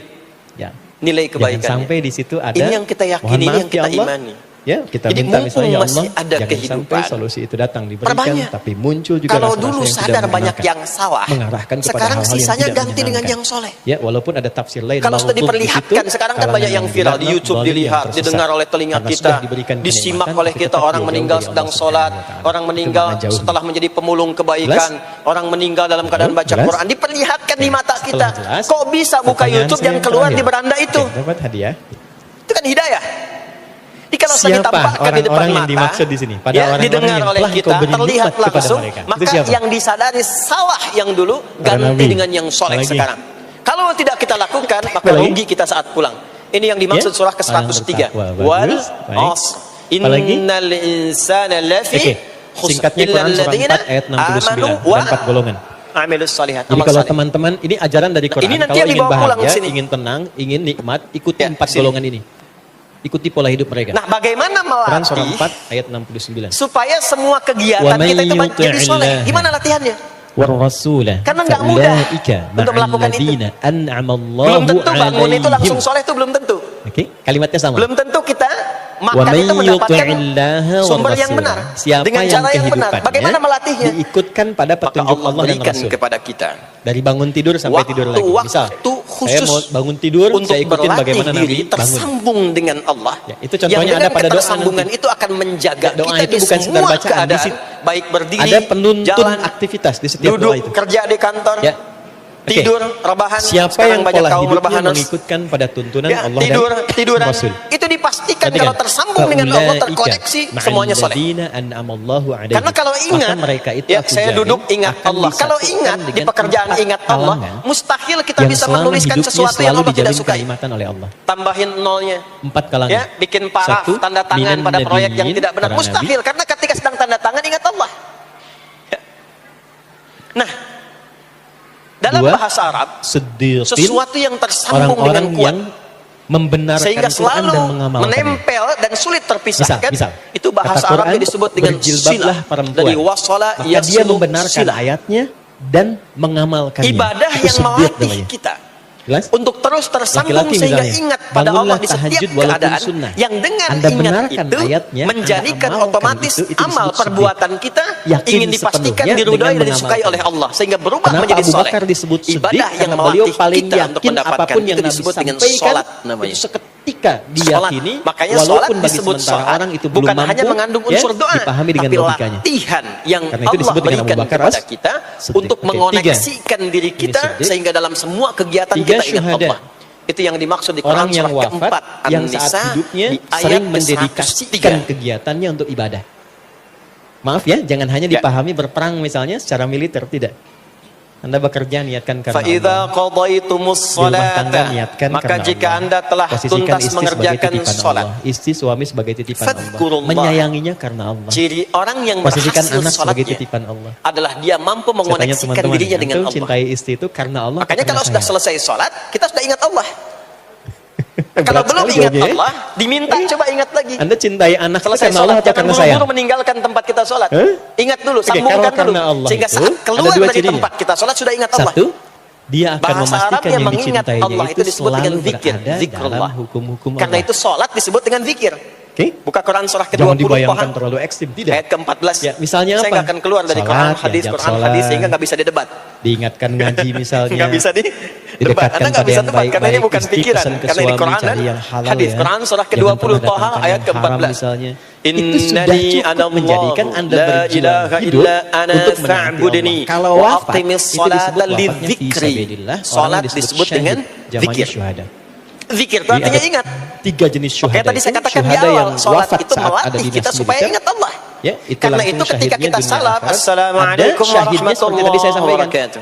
Ya. nilai Jangan kebaikannya. sampai di situ ada. Ini yang kita yakini, mohon ini maaf, yang kita ya Allah, imani. Ya, kita Jadi minta mumpung misalnya, ya Allah, masih ada jangan kehidupan, sampai solusi itu datang diberikan, perbanyak. tapi muncul juga Kalau rasa-rasa dulu yang tidak sadar banyak mengenakan, yang salah, mengarahkan kepada sekarang hal-hal yang sisanya tidak ganti dengan menyenangkan. yang soleh. Ya, walaupun ada tafsir lain. Kalau sudah maghfur di diperlihatkan, situ, sekarang kan kalangan banyak yang viral di dilaknat, YouTube, zalim, yang dilihat, tersesat. didengar oleh telinga Karena kita, sudah diberikan disimak kenikmatan, oleh tapi kita, tetap orang dia meninggal jauh dari sedang Allah sholat, Subhanahu wa Ta'ala. orang Itu meninggal makna jauh. setelah menjadi pemulung kebaikan, orang meninggal dalam keadaan baca Jelas? Quran, diperlihatkan di mata kita. Setelah jelas, Kok bisa buka pertanyaan YouTube saya yang keluar terakhir. di beranda itu? Oke, dapat hadiah. Itu kan hidayah. Jadi kalau sudah Siapa ditampakkan di depan orang-orang yang mata, dimaksud di sini? Pada ya, orang-orang didengar yang oleh telah kita, Engkau beri terlihat nikmat kepada langsung, mereka. Itu maka siapa? yang disadari salah yang dulu ganti Nabi. dengan yang soleh Apalagi? sekarang. Kalau tidak kita lakukan, maka Apalagi? rugi kita saat pulang. Ini yang dimaksud Ya, surah orang ke-103. bertakwa. Wal Bagus. Baik. asr. Apalagi? Innal insana lafi Oke, khusr singkatnya illa Quran surah alladzina 4 ayat 69 amanu ada 4 golongan. amilus shalihat. Jadi Amal kalau saleh. teman-teman, ini ajaran dari Quran. ini nanti Kalau yang ingin dibawa pulang bahagia, sini. ingin tenang, ingin nikmat, ikuti Ya, 4 sini. golongan ini. Ikuti pola hidup mereka. Nah, bagaimana Quran surah melatih 4 ayat 69. supaya semua kegiatan Wa man kita itu jadi soleh? yuti'illah. Gimana latihannya? Warrasulah Karena nggak mudah untuk melakukan itu. Belum tentu bangun itu langsung soleh itu belum tentu. Oke, kalimatnya sama. Belum tentu kita Wa makan man itu mendapatkan yuti'illaha sumber yang warrasulah. benar Siapa dengan yang cara yang benar. kehidupannya Bagaimana melatihnya? diikutkan pada Maka petunjuk Allah Allah dan berikan Rasul. kepada kita Dari bangun tidur sampai tidur lagi. Misal, waktu saya khusus mau bangun tidur, untuk saya ikutin berlatih bagaimana diri Nabi bangun. tersambung dengan Allah. Ya, itu contohnya yang ada dengan pada doa ketersambungan nanti. itu akan menjaga Doa kita itu di bukan sekedar semua bacaan, di keadaan, situ baik berdiri, ada penuntun jalan, aktivitas di setiap duduk, doa itu. kerja di kantor, Ya. Oke. tidur, rebahan. Siapa Sekarang yang banyak pola kaum hidupnya rebahanos. mengikutkan pada tuntunan Ya, Allah tiduran dan Rasul. itu dipastikan Perhatikan. kalau tersambung dengan Allah, Faulaika terkoneksi, ma'al semuanya soleh. ladzina an'amallahu 'alaihim. Karena kalau ingat, Maka mereka itu ya aku saya jamin duduk ingat akan Allah. Kalau disatukan ingat di dengan pekerjaan 4 ingat Allah, kalangan mustahil kita yang bisa selama menuliskan hidupnya sesuatu yang selalu Allah tidak dijalin sukai. kenikmatan oleh Allah. Tambahin nolnya. 4 kalangan. Ya, bikin paraf, Satu, tanda tangan minan pada proyek yang nabiyyin, tidak benar. para Mustahil, karena ketika sedang tanda tangan ingat Allah. Ya. Nah, dalam Dua, bahasa Arab, Siddiqin, sesuatu yang tersambung dengan orang-orang kuat, yang membenarkan sehingga Quran selalu dan mengamalkannya. menempel dan sulit terpisahkan. Misal, itu bahasa kata Quran, Arabnya disebut dengan berjilbablah silah. perempuan. Dari wasala Maka dia yasilu membenarkan silah. ayatnya dan mengamalkannya. Ibadah Itu yang siddiq melatih namanya. kita Jelas? untuk terus tersambung Laki-laki sehingga misalnya, ingat pada Allah bangunlah di setiap tahajud walaupun keadaan, sunnah. yang dengan Anda ingat benarkan itu ayatnya, menjadikan Anda amalkan otomatis itu amal disebut perbuatan kita Yakin ingin dipastikan sepenuhnya diridhai dengan dan disukai mengamalkan. oleh Allah sehingga berubah Kenapa menjadi Abu soleh. Bakar disebut siddiq? Ibadah yang Karena beliau melatih paling kita untuk yakin mendapatkan apapun yang itu Nabi disebut dengan sampaikan, sholat namanya. itu seketika Sholat. diyakini, Makanya sholat walaupun bagi disebut sementara sholat orang itu bukan belum mampu, hanya mengandung unsur ya, doa, dipahami dengan tapi logikanya. latihan yang Karena itu Allah disebut dengan berikan Abu Bakar kepada as- kita siddiq. untuk Oke, mengoneksikan diri Ini kita siddiq. sehingga dalam semua kegiatan 3 kita ingat syuhada. Allah. Itu yang dimaksud di Orang Quran yang surah wafat keempat yang An-Nisa saat hidupnya di ayat sering ke-103. mendedikasikan kegiatannya untuk ibadah. Maaf ya, jangan hanya Ya. dipahami berperang misalnya secara militer, tidak. Anda bekerja niatkan karena فَإِذَا Allah. قَضَيْتُمُ Di rumah tangga الصَّلَاةَ niatkan maka karena jika Allah. Anda telah Posisikan tuntas istri sebagai mengerjakan titipan sholat, Allah. Istri suami sebagai titipan Allah. Fadhkurullah. Menyayanginya karena Allah. ciri orang yang Posisikan berhasil anak sebagai sholatnya titipan Allah. adalah dia mampu Saya tanya mengoneksikan teman-teman, dirinya dengan antum Allah. cintai istri itu karena Allah. Makanya kalau sudah selesai sholat, kita sudah ingat Allah. Kalau Berat belum sekali ingat jawabnya, ya. Allah, diminta coba ingat lagi. Anda cintai anak itu Selesai karena sholat, Allah atau jangan karena saya? buru-buru meninggalkan tempat kita sholat. Hah? Ingat dulu, Oke, sambungkan kalau dulu. karena Allah Sehingga itu, saat ada keluar dua dari cirinya. tempat kita sholat sudah ingat Allah. Satu, dia akan Bahasa memastikan Arabnya yang mengingat dicintainya Allah itu itu disebut dengan selalu zikir, berada zikrullah. dalam hukum-hukum Karena Allah. itu sholat disebut dengan zikir. Oke? Buka Quran surah Jangan ke-20 dibayangkan Toha, terlalu ekstrim, tidak. ayat ke-14. Ya, misalnya saya apa? nggak akan keluar dari Salat, Quran hadis, diajak Quran salat. hadis sehingga nggak bisa didebat. Diingatkan ngaji misalnya. Nggak bisa debat. Didekatkan Anda nggak pada bisa yang debat karena ini baik-baik, bukan istri pikiran. pesan ke Karena ini suami, Quran dan cari yang halal hadis. ya. Quran surah Jangan ke-20 pernah Toha datangkan ayat yang haram ke-14. misalnya. Itu sudah Innani cukup anallahu menjadikan Anda la berjuang ilaha hidup illa ana untuk menaati fa'budni Allah. Kalau wa wafat, aqimis itu disebut sholata wafatnya fi lidzikri. sabilillah. Sholat Orang disebut syahid, dengan jamaknya zikir. syuhada. Zikir itu Jadi artinya ada ingat. 3 jenis syuhada. Oke, tadi saya itu. katakan di Syuhada awal, yang sholat wafat itu saat ada melatih dinas kita supaya militer. ingat Allah. Ya, itu Karena langsung itu ketika syahidnya kita dunia salat, akhirat. Assalamualaikum Ada syahidnya seperti tadi saya warahmatullahi sampaikan. wabarakatuh.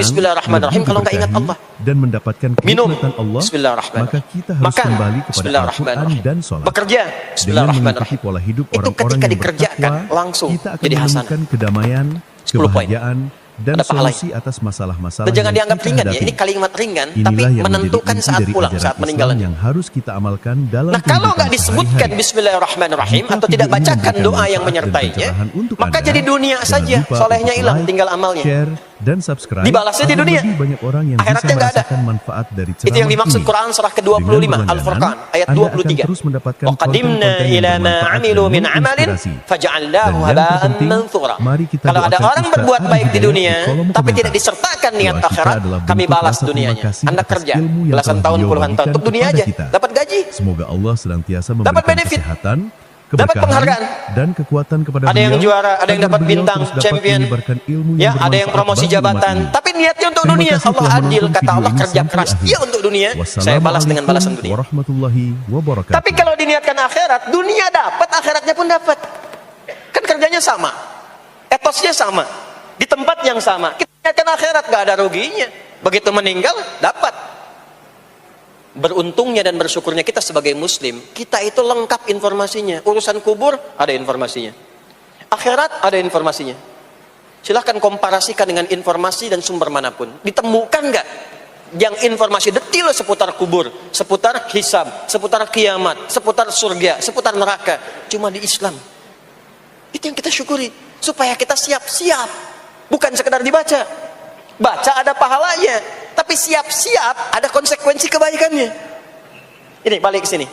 Bismillahirrahmanirrahim kalau nggak ingat Allah. Dan mendapatkan Minum. kenikmatan Allah, Bismillahirrahmanirrahim. maka kita harus Makan. kembali kepada Al-Quran Bismillahirrahmanirrahim. dan sholat. Bekerja. Dengan mengikuti Bismillahirrahmanirrahim. pola hidup Itu orang-orang ketika yang dikerjakan bertakwa, langsung kita akan jadi hasanah. menemukan kedamaian, 10 poin. kebahagiaan, dan ada pahalanya. solusi atas masalah-masalah Dan jangan yang dianggap kita ringan ya, hadapi. ini kalimat ringan, Inilah tapi yang menentukan menjadi inti saat dari pulang, ajaran saat Islam meninggal. yang harus kita amalkan dalam Nah, kalau nggak kehidupan disebutkan sehari-hari. Bismillahirrahmanirrahim Jika atau video tidak ini bacakan memberikan doa yang manfaat dan menyertainya, pencerahan untuk maka Anda, jadi dunia jangan saja, lupa solehnya untuk hilang, like, tinggal amalnya. share, dan subscribe Dibalasnya di agar dunia. lebih banyak orang yang Akhiratnya bisa nggak ada. merasakan manfaat dari ceramah Itu yang dimaksud ini. Quran surah Dengan ke-25 berlangganan, Al-Furqan ayat Anda akan 23. terus mendapatkan Wa qadimna konten-konten yang ila ma bermanfaat amilu dan min amalin menginspirasi. faja'alnahu Dan yang haba'an terpenting, manthura. mari kita Kalau ada doakan orang Ustaz berbuat Adi baik di Hidayat dunia di kolom tapi komentar. tidak disertakan niat Doa kita akhirat, adalah kami bentuk balas rasa terima dunianya. kasih Anda atas kerja ilmu yang belasan telah tahun, beliau puluhan tahun bagikan untuk dunia kepada aja, kita. dapat gaji. Semoga Allah senantiasa Dapat memberikan benefit. kesehatan, Dapat keberkahan, penghargaan. dan kekuatan kepada Ada yang beliau, juara, ada yang agar dapat beliau bintang, terus dapat champion. menyebarkan ilmu Ya, yang ada yang bermanfaat promosi bagi umat jabatan, ini. tapi niatnya untuk Terima dunia. kasih Allah telah adil, menonton kata video Allah, ini kerja sampai keras akhir. dia untuk dunia, saya balas dengan Wassalamualaikum balasan dunia. warahmatullahi wabarakatuh. Tapi kalau diniatkan akhirat, dunia dapat, akhiratnya pun dapat. Kan kerjanya sama, etosnya sama, di tempat yang sama. Kita niatkan akhirat, gak ada ruginya. Begitu meninggal, dapat. Beruntungnya dan bersyukurnya kita sebagai muslim, kita itu lengkap informasinya. Urusan kubur, ada informasinya. Akhirat, ada informasinya. Silahkan komparasikan dengan informasi dan sumber manapun. Ditemukan nggak yang informasi detil seputar kubur, seputar hisab, seputar kiamat, seputar surga, seputar neraka? Cuma di Islam. Itu yang kita syukuri, supaya kita siap-siap, bukan sekedar dibaca. Baca ada pahalanya, tapi siap-siap ada konsekuensi kebaikannya. Ini balik ke sini.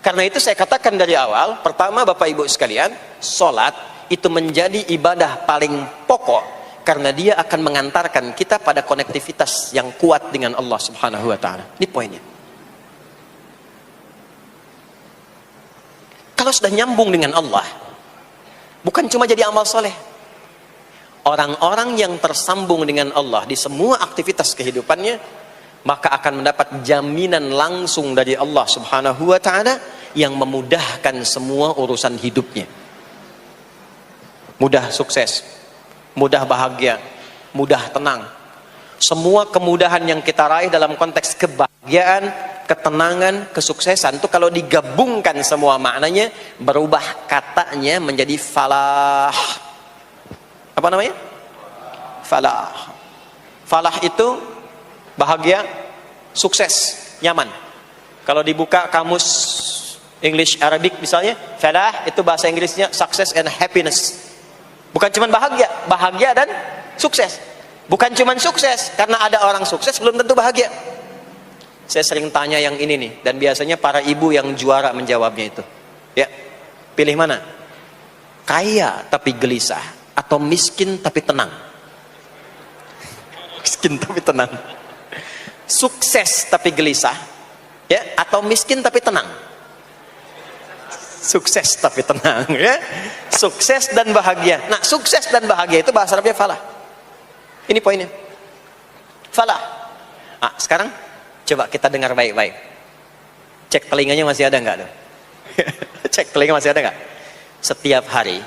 Karena itu saya katakan dari awal, pertama Bapak Ibu sekalian, sholat itu menjadi ibadah paling pokok karena dia akan mengantarkan kita pada konektivitas yang kuat dengan Allah Subhanahu wa taala. Ini poinnya. Kalau sudah nyambung dengan Allah, bukan cuma jadi amal soleh. Orang-orang yang tersambung dengan Allah di semua aktivitas kehidupannya, maka akan mendapat jaminan langsung dari Allah Subhanahu wa taala yang memudahkan semua urusan hidupnya. Mudah sukses, mudah bahagia, mudah tenang. Semua kemudahan yang kita raih dalam konteks kebahagiaan, ketenangan, kesuksesan itu kalau digabungkan semua maknanya, berubah katanya menjadi falah. Apa namanya? Falah. Falah itu bahagia, sukses, nyaman. Kalau dibuka kamus English Arabic misalnya, falah itu bahasa Inggrisnya success and happiness. Bukan cuma bahagia, bahagia dan sukses. Bukan cuma sukses, karena ada orang sukses belum tentu bahagia. Saya sering tanya yang ini nih, dan biasanya para ibu yang juara menjawabnya itu. Ya, pilih mana? Kaya tapi gelisah, atau miskin tapi tenang? Miskin tapi tenang. Sukses tapi gelisah, ya, atau miskin tapi tenang? Sukses tapi tenang, ya. Sukses dan bahagia. Nah, sukses dan bahagia itu bahasa Arabnya falah. Ini poinnya. Falah. Nah, sekarang coba kita dengar baik-baik. Cek telinganya masih ada nggak tuh? Cek telinga masih ada nggak? Setiap hari,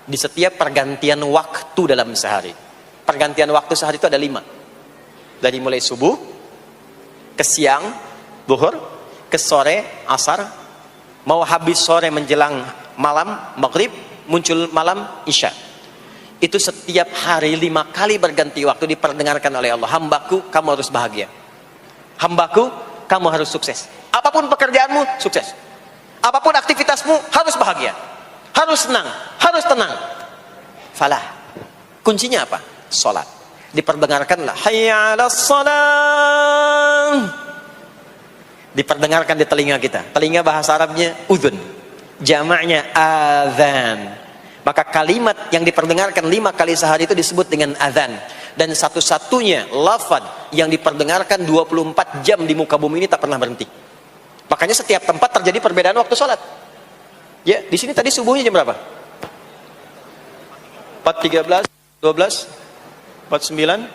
di setiap pergantian waktu dalam sehari, pergantian waktu sehari itu ada 5. Dari mulai subuh, ke siang, zuhur, ke sore, asar, mau habis sore menjelang malam, maghrib, muncul malam, isya. Itu setiap hari 5 kali berganti waktu diperdengarkan oleh Allah. Hambaku, kamu harus bahagia. Hambaku, kamu harus sukses. Apapun pekerjaanmu, sukses. Apapun aktivitasmu, harus bahagia. Harus senang, harus tenang. Falah. Kuncinya apa? Salat. Diperdengarkanlah hayya 'alas shalah. Diperdengarkan di telinga kita. Telinga bahasa Arabnya udhun. Jamaknya adzan. Maka kalimat yang diperdengarkan 5 kali sehari itu disebut dengan adzan. Dan satu-satunya lafaz yang diperdengarkan 24 jam di muka bumi ini tak pernah berhenti. Makanya setiap tempat terjadi perbedaan waktu sholat. Ya, di sini tadi subuhnya jam berapa? 4.13, 12, 49,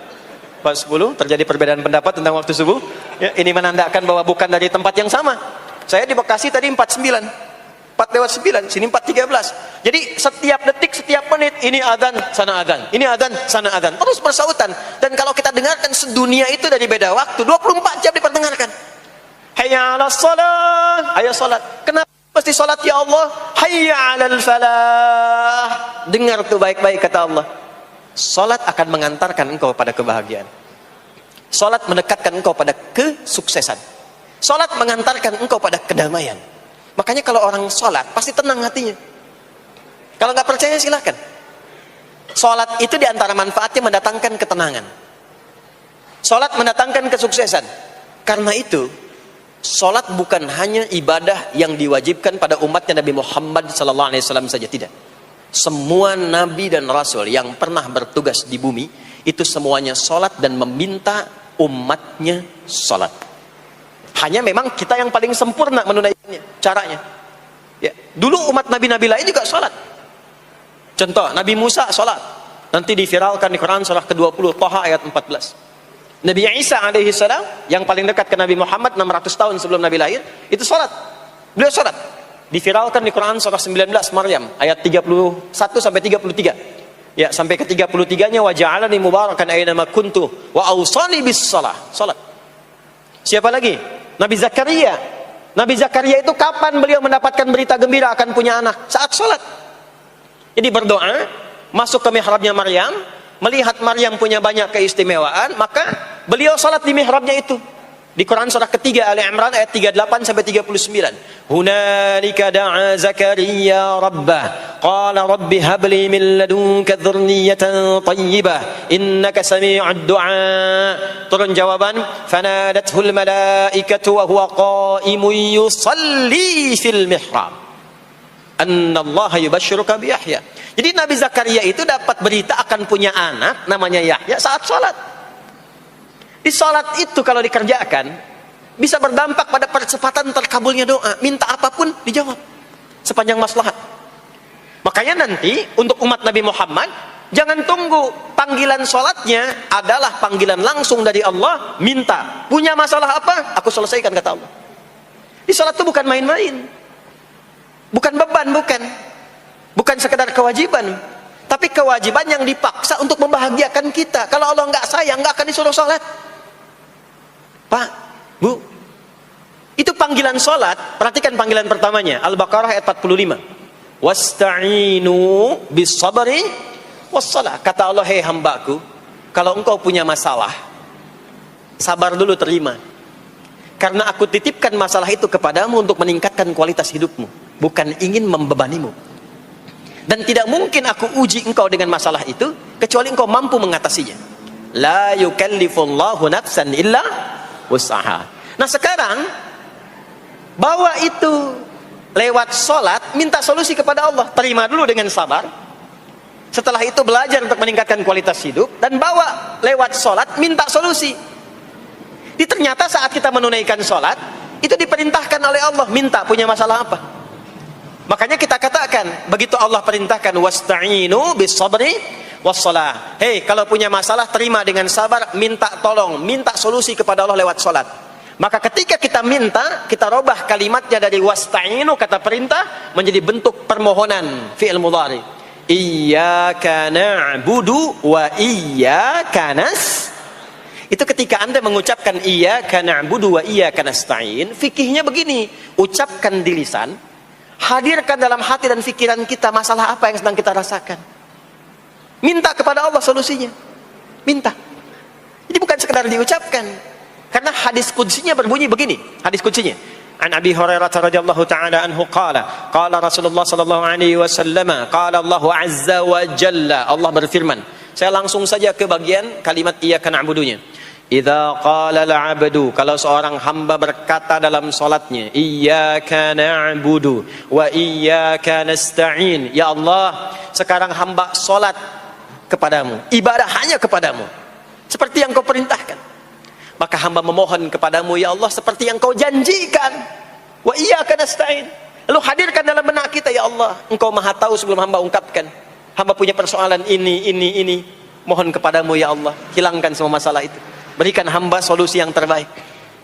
4.10, terjadi perbedaan pendapat tentang waktu subuh. Ya, ini menandakan bahwa bukan dari tempat yang sama. Saya di Bekasi tadi 4.9, 4:09, sini 4.13. Jadi setiap detik, setiap menit, ini adzan, sana adzan, ini adzan, sana adzan, terus bersautan. Dan kalau kita dengarkan sedunia itu dari beda waktu, 24 jam diperdengarkan. Hayya 'alas shalah, ayo salat. Kenapa pasti salat ya Allah? Hayya 'alal falah. Dengar tuh baik-baik kata Allah. Salat akan mengantarkan engkau pada kebahagiaan. Salat mendekatkan engkau pada kesuksesan. Salat mengantarkan engkau pada kedamaian. Makanya kalau orang salat pasti tenang hatinya. Kalau nggak percaya silakan. Salat itu diantara manfaatnya mendatangkan ketenangan. Salat mendatangkan kesuksesan. Karena itu, salat bukan hanya ibadah yang diwajibkan pada umatnya Nabi Muhammad SAW saja, tidak. Semua nabi dan rasul yang pernah bertugas di bumi itu semuanya salat dan meminta umatnya salat. Hanya memang kita yang paling sempurna menunaikannya, caranya. Ya, dulu umat nabi-nabi lain juga salat. Contoh, Nabi Musa salat. Nanti diviralkan di Quran surah ke-20 Thaha ayat 14. Nabi Isa alaihi salam yang paling dekat ke Nabi Muhammad 600 tahun sebelum Nabi lahir, itu salat. Beliau salat. Diviralkan di Quran surah 19 Maryam ayat 31 sampai 33. Ya, sampai ke 33-nya wa ja'alani mubarakan aina ma kuntu wa awsani bis shalah. Salat. Siapa lagi? Nabi Zakaria. Nabi Zakaria itu kapan beliau mendapatkan berita gembira akan punya anak? Saat salat. Jadi berdoa, masuk ke mihrabnya Maryam, melihat Maryam punya banyak keistimewaan, maka beliau salat di mihrabnya itu. Di Quran surah ketiga Ali Imran ayat 38 sampai 39. Hunalika da'a Zakaria rabbah qala rabbi habli min ladunka dzurriyyatan thayyibah innaka sami'ud du'a. Turun jawaban, fanadathul malaikatu wa huwa qa'imun yusalli fil mihrab annallaha yubashshiruka bi Yahya. Jadi Nabi Zakaria itu dapat berita akan punya anak namanya Yahya saat salat. Di salat itu kalau dikerjakan bisa berdampak pada percepatan terkabulnya doa. Minta apapun dijawab sepanjang maslahat. Makanya nanti untuk umat Nabi Muhammad jangan tunggu, panggilan salatnya adalah panggilan langsung dari Allah. Minta, punya masalah apa? Aku selesaikan, kata Allah. Di salat itu bukan main-main, bukan beban, bukan sekedar kewajiban, tapi kewajiban yang dipaksa untuk membahagiakan kita. Kalau Allah nggak sayang, nggak akan disuruh salat. Pak, Bu, itu panggilan salat. Perhatikan panggilan pertamanya, Al-Baqarah ayat 45. Wasta'inu bis sabri wassalah. Kata Allah, hei hambaku, kalau engkau punya masalah, sabar dulu, terima. Karena aku titipkan masalah itu kepadamu untuk meningkatkan kualitas hidupmu, bukan ingin membebanimu. Dan tidak mungkin aku uji engkau dengan masalah itu kecuali engkau mampu mengatasinya. La yukallifullahu nafsan illa usaha. Nah sekarang bawa itu lewat sholat, minta solusi kepada Allah, terima dulu dengan sabar. Setelah itu belajar untuk meningkatkan kualitas hidup, dan bawa lewat sholat, minta solusi. Jadi ternyata saat kita menunaikan sholat itu diperintahkan oleh Allah, minta punya masalah apa. Makanya kita katakan, begitu Allah perintahkan wasta'inu bis sabri wassalah. Hei, kalau punya masalah terima dengan sabar, minta tolong, minta solusi kepada Allah lewat salat. Maka ketika kita minta, kita robah kalimatnya dari wasta'inu, kata perintah, menjadi bentuk permohonan, fi'il mudhari. Iyyaka na'budu wa iyyaka nas. Itu ketika Anda mengucapkan iyyaka na'budu wa iyyaka nasta'in, fikihnya begini, ucapkan di lisan, hadirkan dalam hati dan pikiran kita masalah apa yang sedang kita rasakan. Minta kepada Allah solusinya. Minta. Jadi bukan sekedar diucapkan. Karena hadis qudsinya berbunyi begini. Hadis qudsinya. An Abi Hurairah radhiyallahu ta'ala anhu qala Rasulullah sallallahu alaihi wasallam qala Allah azza wa jalla. Allah berfirman. Saya langsung saja ke bagian kalimat iyyaka na'budunya. Idza qala al-'abdu, kalau seorang hamba berkata dalam salatnya, iyyaka na'budu wa iyyaka nasta'in. Ya Allah, sekarang hamba salat kepadamu, ibadah hanya kepadamu, seperti yang kau perintahkan. Maka hamba memohon kepadamu, ya Allah, seperti yang kau janjikan. Wa iyyaka nasta'in. Lalu hadirkan dalam benak kita, ya Allah, engkau maha tahu sebelum hamba ungkapkan. Hamba punya persoalan ini. Mohon kepadamu, ya Allah, hilangkan semua masalah itu. Berikan hamba solusi yang terbaik.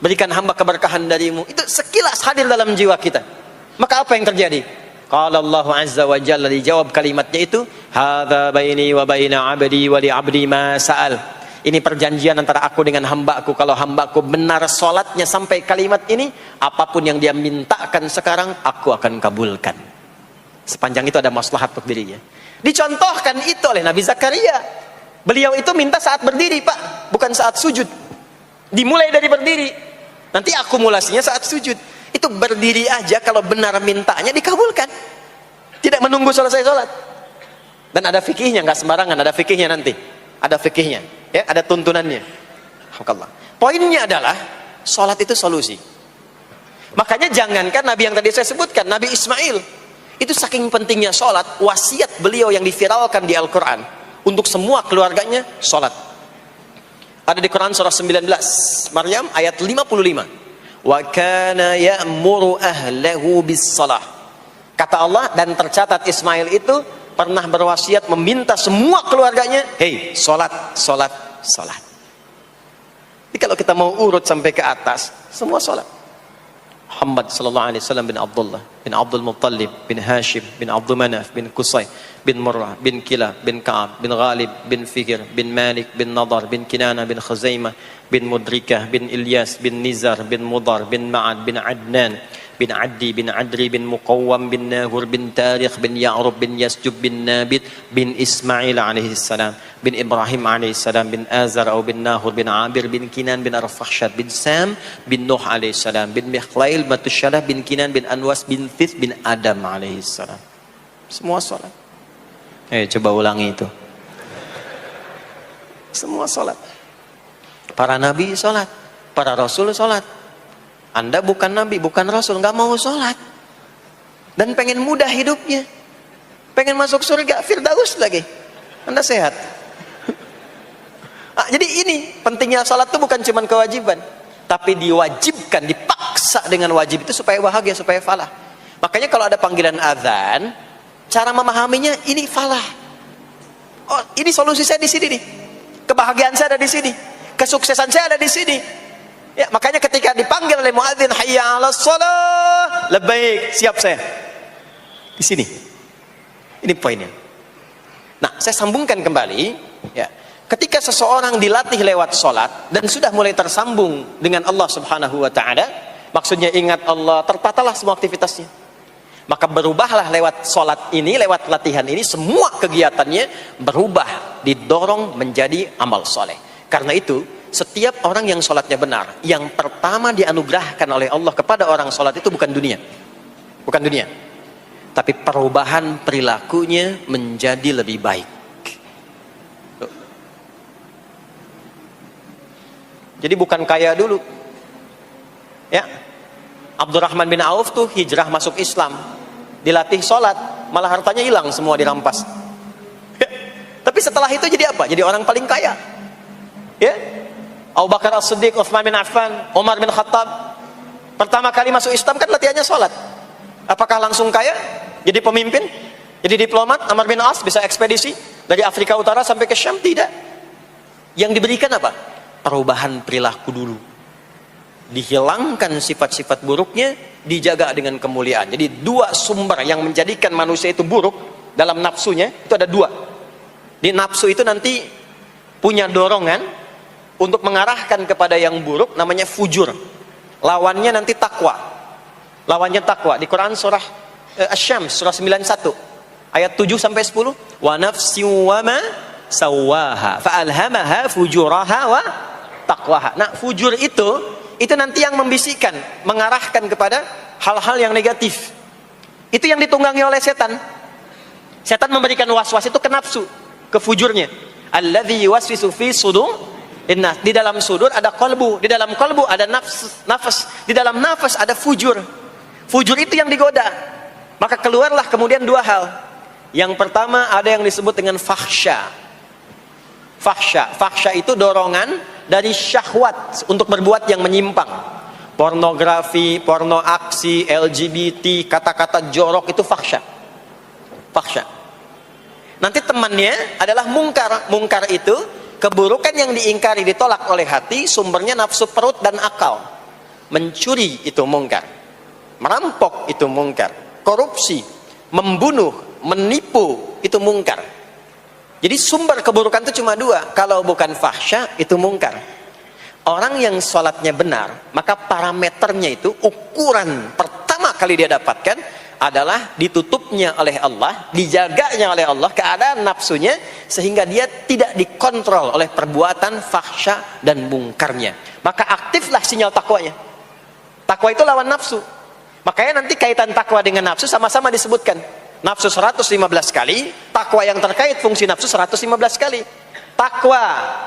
Berikan hamba keberkahan darimu. Itu sekilas hadir dalam jiwa kita. Maka apa yang terjadi? Qala Allah azza wa jalla, dijawab kalimatnya itu, hadza baini wa baina 'abdi wa li 'abdi ma sa'al. Ini perjanjian antara aku dengan hamba-Ku. Kalau hamba-Ku benar salatnya sampai kalimat ini, apapun yang dia mintakan sekarang aku akan kabulkan. Sepanjang itu ada maslahat untuk dirinya. Dicontohkan itu oleh Nabi Zakaria. Beliau itu minta saat berdiri, Pak, bukan saat sujud. Dimulai dari berdiri, nanti akumulasinya saat sujud. Itu berdiri aja kalau benar mintanya dikabulkan, tidak menunggu selesai sholat. Dan ada fikihnya, nggak sembarangan, ada fikihnya nanti, ada fikihnya, ya, ada tuntunannya. Alhamdulillah. Poinnya adalah sholat itu solusi. Makanya jangankan Nabi yang tadi saya sebutkan, Nabi Ismail itu saking pentingnya sholat, wasiat beliau yang diviralkan di Al-Quran untuk semua keluarganya sholat. Ada di Quran surah 19 Maryam ayat 55. Wa kana ya'muru ahlahu bis-shalah. Kata Allah, dan tercatat Ismail itu pernah berwasiat meminta semua keluarganya, hei, sholat, sholat, sholat. Jadi kalau kita mau urut sampai ke atas, semua sholat. Muhammad sallallahu alaihi wasallam bin Abdullah bin Abdul Muttalib bin Hashim bin Abdul Manaf bin Qusay bin Murrah bin Kilab bin Ka'ab bin Ghalib bin Fihr bin Malik bin Nadar bin Kinana bin Khuzaimah bin Mudrikah bin Ilyas bin Nizar bin Mudar bin Ma'ad bin Adnan bin Addi bin Adri bin Muqawwam bin Nahur bin Tarikh bin Ya'rub bin Yasjub bin Nabit bin Ismail alaihi salam bin Ibrahim alaihi salam bin Azar atau bin Nahur bin Abir bin Kinan bin Arfakhshad bin Sam bin Nuh alaihi salam bin Mikhlail Matusyalah bin Kinan bin Anwas bin Thith bin Adam alaihi salam. Semua salat. Coba ulangi itu. Semua salat. Para nabi salat, para rasul salat. Anda bukan nabi, bukan rasul, nggak mau sholat, dan pengen mudah hidupnya, pengen masuk surga, Firdaus lagi, Anda sehat. Jadi ini pentingnya sholat itu bukan cuma kewajiban, tapi diwajibkan, dipaksa dengan wajib itu supaya bahagia, supaya falah. Makanya kalau ada panggilan azan, cara memahaminya ini falah. Oh, ini solusi saya di sini nih, kebahagiaan saya ada di sini, kesuksesan saya ada di sini. Ya, makanya ketika dipanggil oleh muadzin, hayya 'alas shalah, labbaik, siap saya. Di sini. Ini poinnya. Nah, saya sambungkan kembali, ya. Ketika seseorang dilatih lewat salat dan sudah mulai tersambung dengan Allah Subhanahu wa taala, maksudnya ingat Allah, tertatalah semua aktivitasnya. Maka berubahlah lewat salat ini, lewat latihan ini, semua kegiatannya berubah, didorong menjadi amal soleh. Karena itu setiap orang yang sholatnya benar, yang pertama dianugerahkan oleh Allah kepada orang sholat itu bukan dunia, tapi perubahan perilakunya menjadi lebih baik. Jadi bukan kaya dulu, ya. Abdurrahman bin Auf tuh hijrah masuk Islam, dilatih sholat, malah hartanya hilang semua, dirampas. Tapi setelah itu jadi apa? Jadi orang paling kaya, ya. Abu Bakar As-Siddiq, Utsman bin Affan, Umar bin Khattab, pertama kali masuk Islam kan latihannya sholat. Apakah langsung kaya? Jadi pemimpin? Jadi diplomat? Amr bin As bisa ekspedisi dari Afrika Utara sampai ke Syam? Tidak. Yang diberikan apa? Perubahan perilaku dulu. Dihilangkan sifat-sifat buruknya, dijaga dengan kemuliaan. Jadi dua sumber yang menjadikan manusia itu buruk dalam nafsunya, itu ada dua. Di nafsu itu nanti punya dorongan untuk mengarahkan kepada yang buruk, namanya fujur. Lawannya nanti takwa. Lawannya takwa. Di Quran surah Asy-Syams surah 91 ayat 7 sampai 10, wa nafsi wa ma sawaha fa alhamaha fujuraha wa taqwaha. Nah, fujur itu nanti yang membisikkan, mengarahkan kepada hal-hal yang negatif. Itu yang ditunggangi oleh setan. Setan memberikan was-was itu ke nafsu, ke fujurnya. Alladzi yuwaswisu fi sudur. Di dalam sudur ada qalbu, di dalam qalbu ada nafas, di dalam nafas ada fujur. Fujur itu yang digoda. Maka keluarlah kemudian dua hal. Yang pertama ada yang disebut dengan fahsya. Fahsya itu dorongan dari syahwat untuk berbuat yang menyimpang. Pornografi, porno aksi, LGBT, kata-kata jorok itu fahsya. Nanti temannya adalah mungkar. Mungkar itu keburukan yang diingkari, ditolak oleh hati, sumbernya nafsu perut dan akal. Mencuri itu mungkar, merampok itu mungkar, korupsi, membunuh, menipu itu mungkar. Jadi sumber keburukan itu cuma dua. Kalau bukan fahsya itu mungkar. Orang yang sholatnya benar, maka parameternya itu, ukuran pertama kali dia dapatkan adalah ditutupnya oleh Allah, dijaganya oleh Allah keadaan nafsunya sehingga dia tidak dikontrol oleh perbuatan fahsya dan mungkarnya. Maka aktiflah sinyal takwanya. Takwa itu lawan nafsu. Makanya nanti kaitan takwa dengan nafsu sama-sama disebutkan. Nafsu 115 kali, takwa yang terkait fungsi nafsu 115 kali. Takwa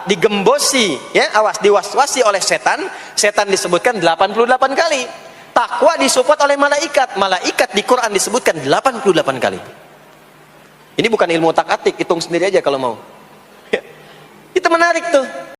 digembosi, ya, awas, diwaswasi oleh setan, setan disebutkan 88 kali. Takwa disupport oleh malaikat, malaikat di Quran disebutkan 88 kali. Ini bukan ilmu otak atik, hitung sendiri aja kalau mau. Itu menarik tuh.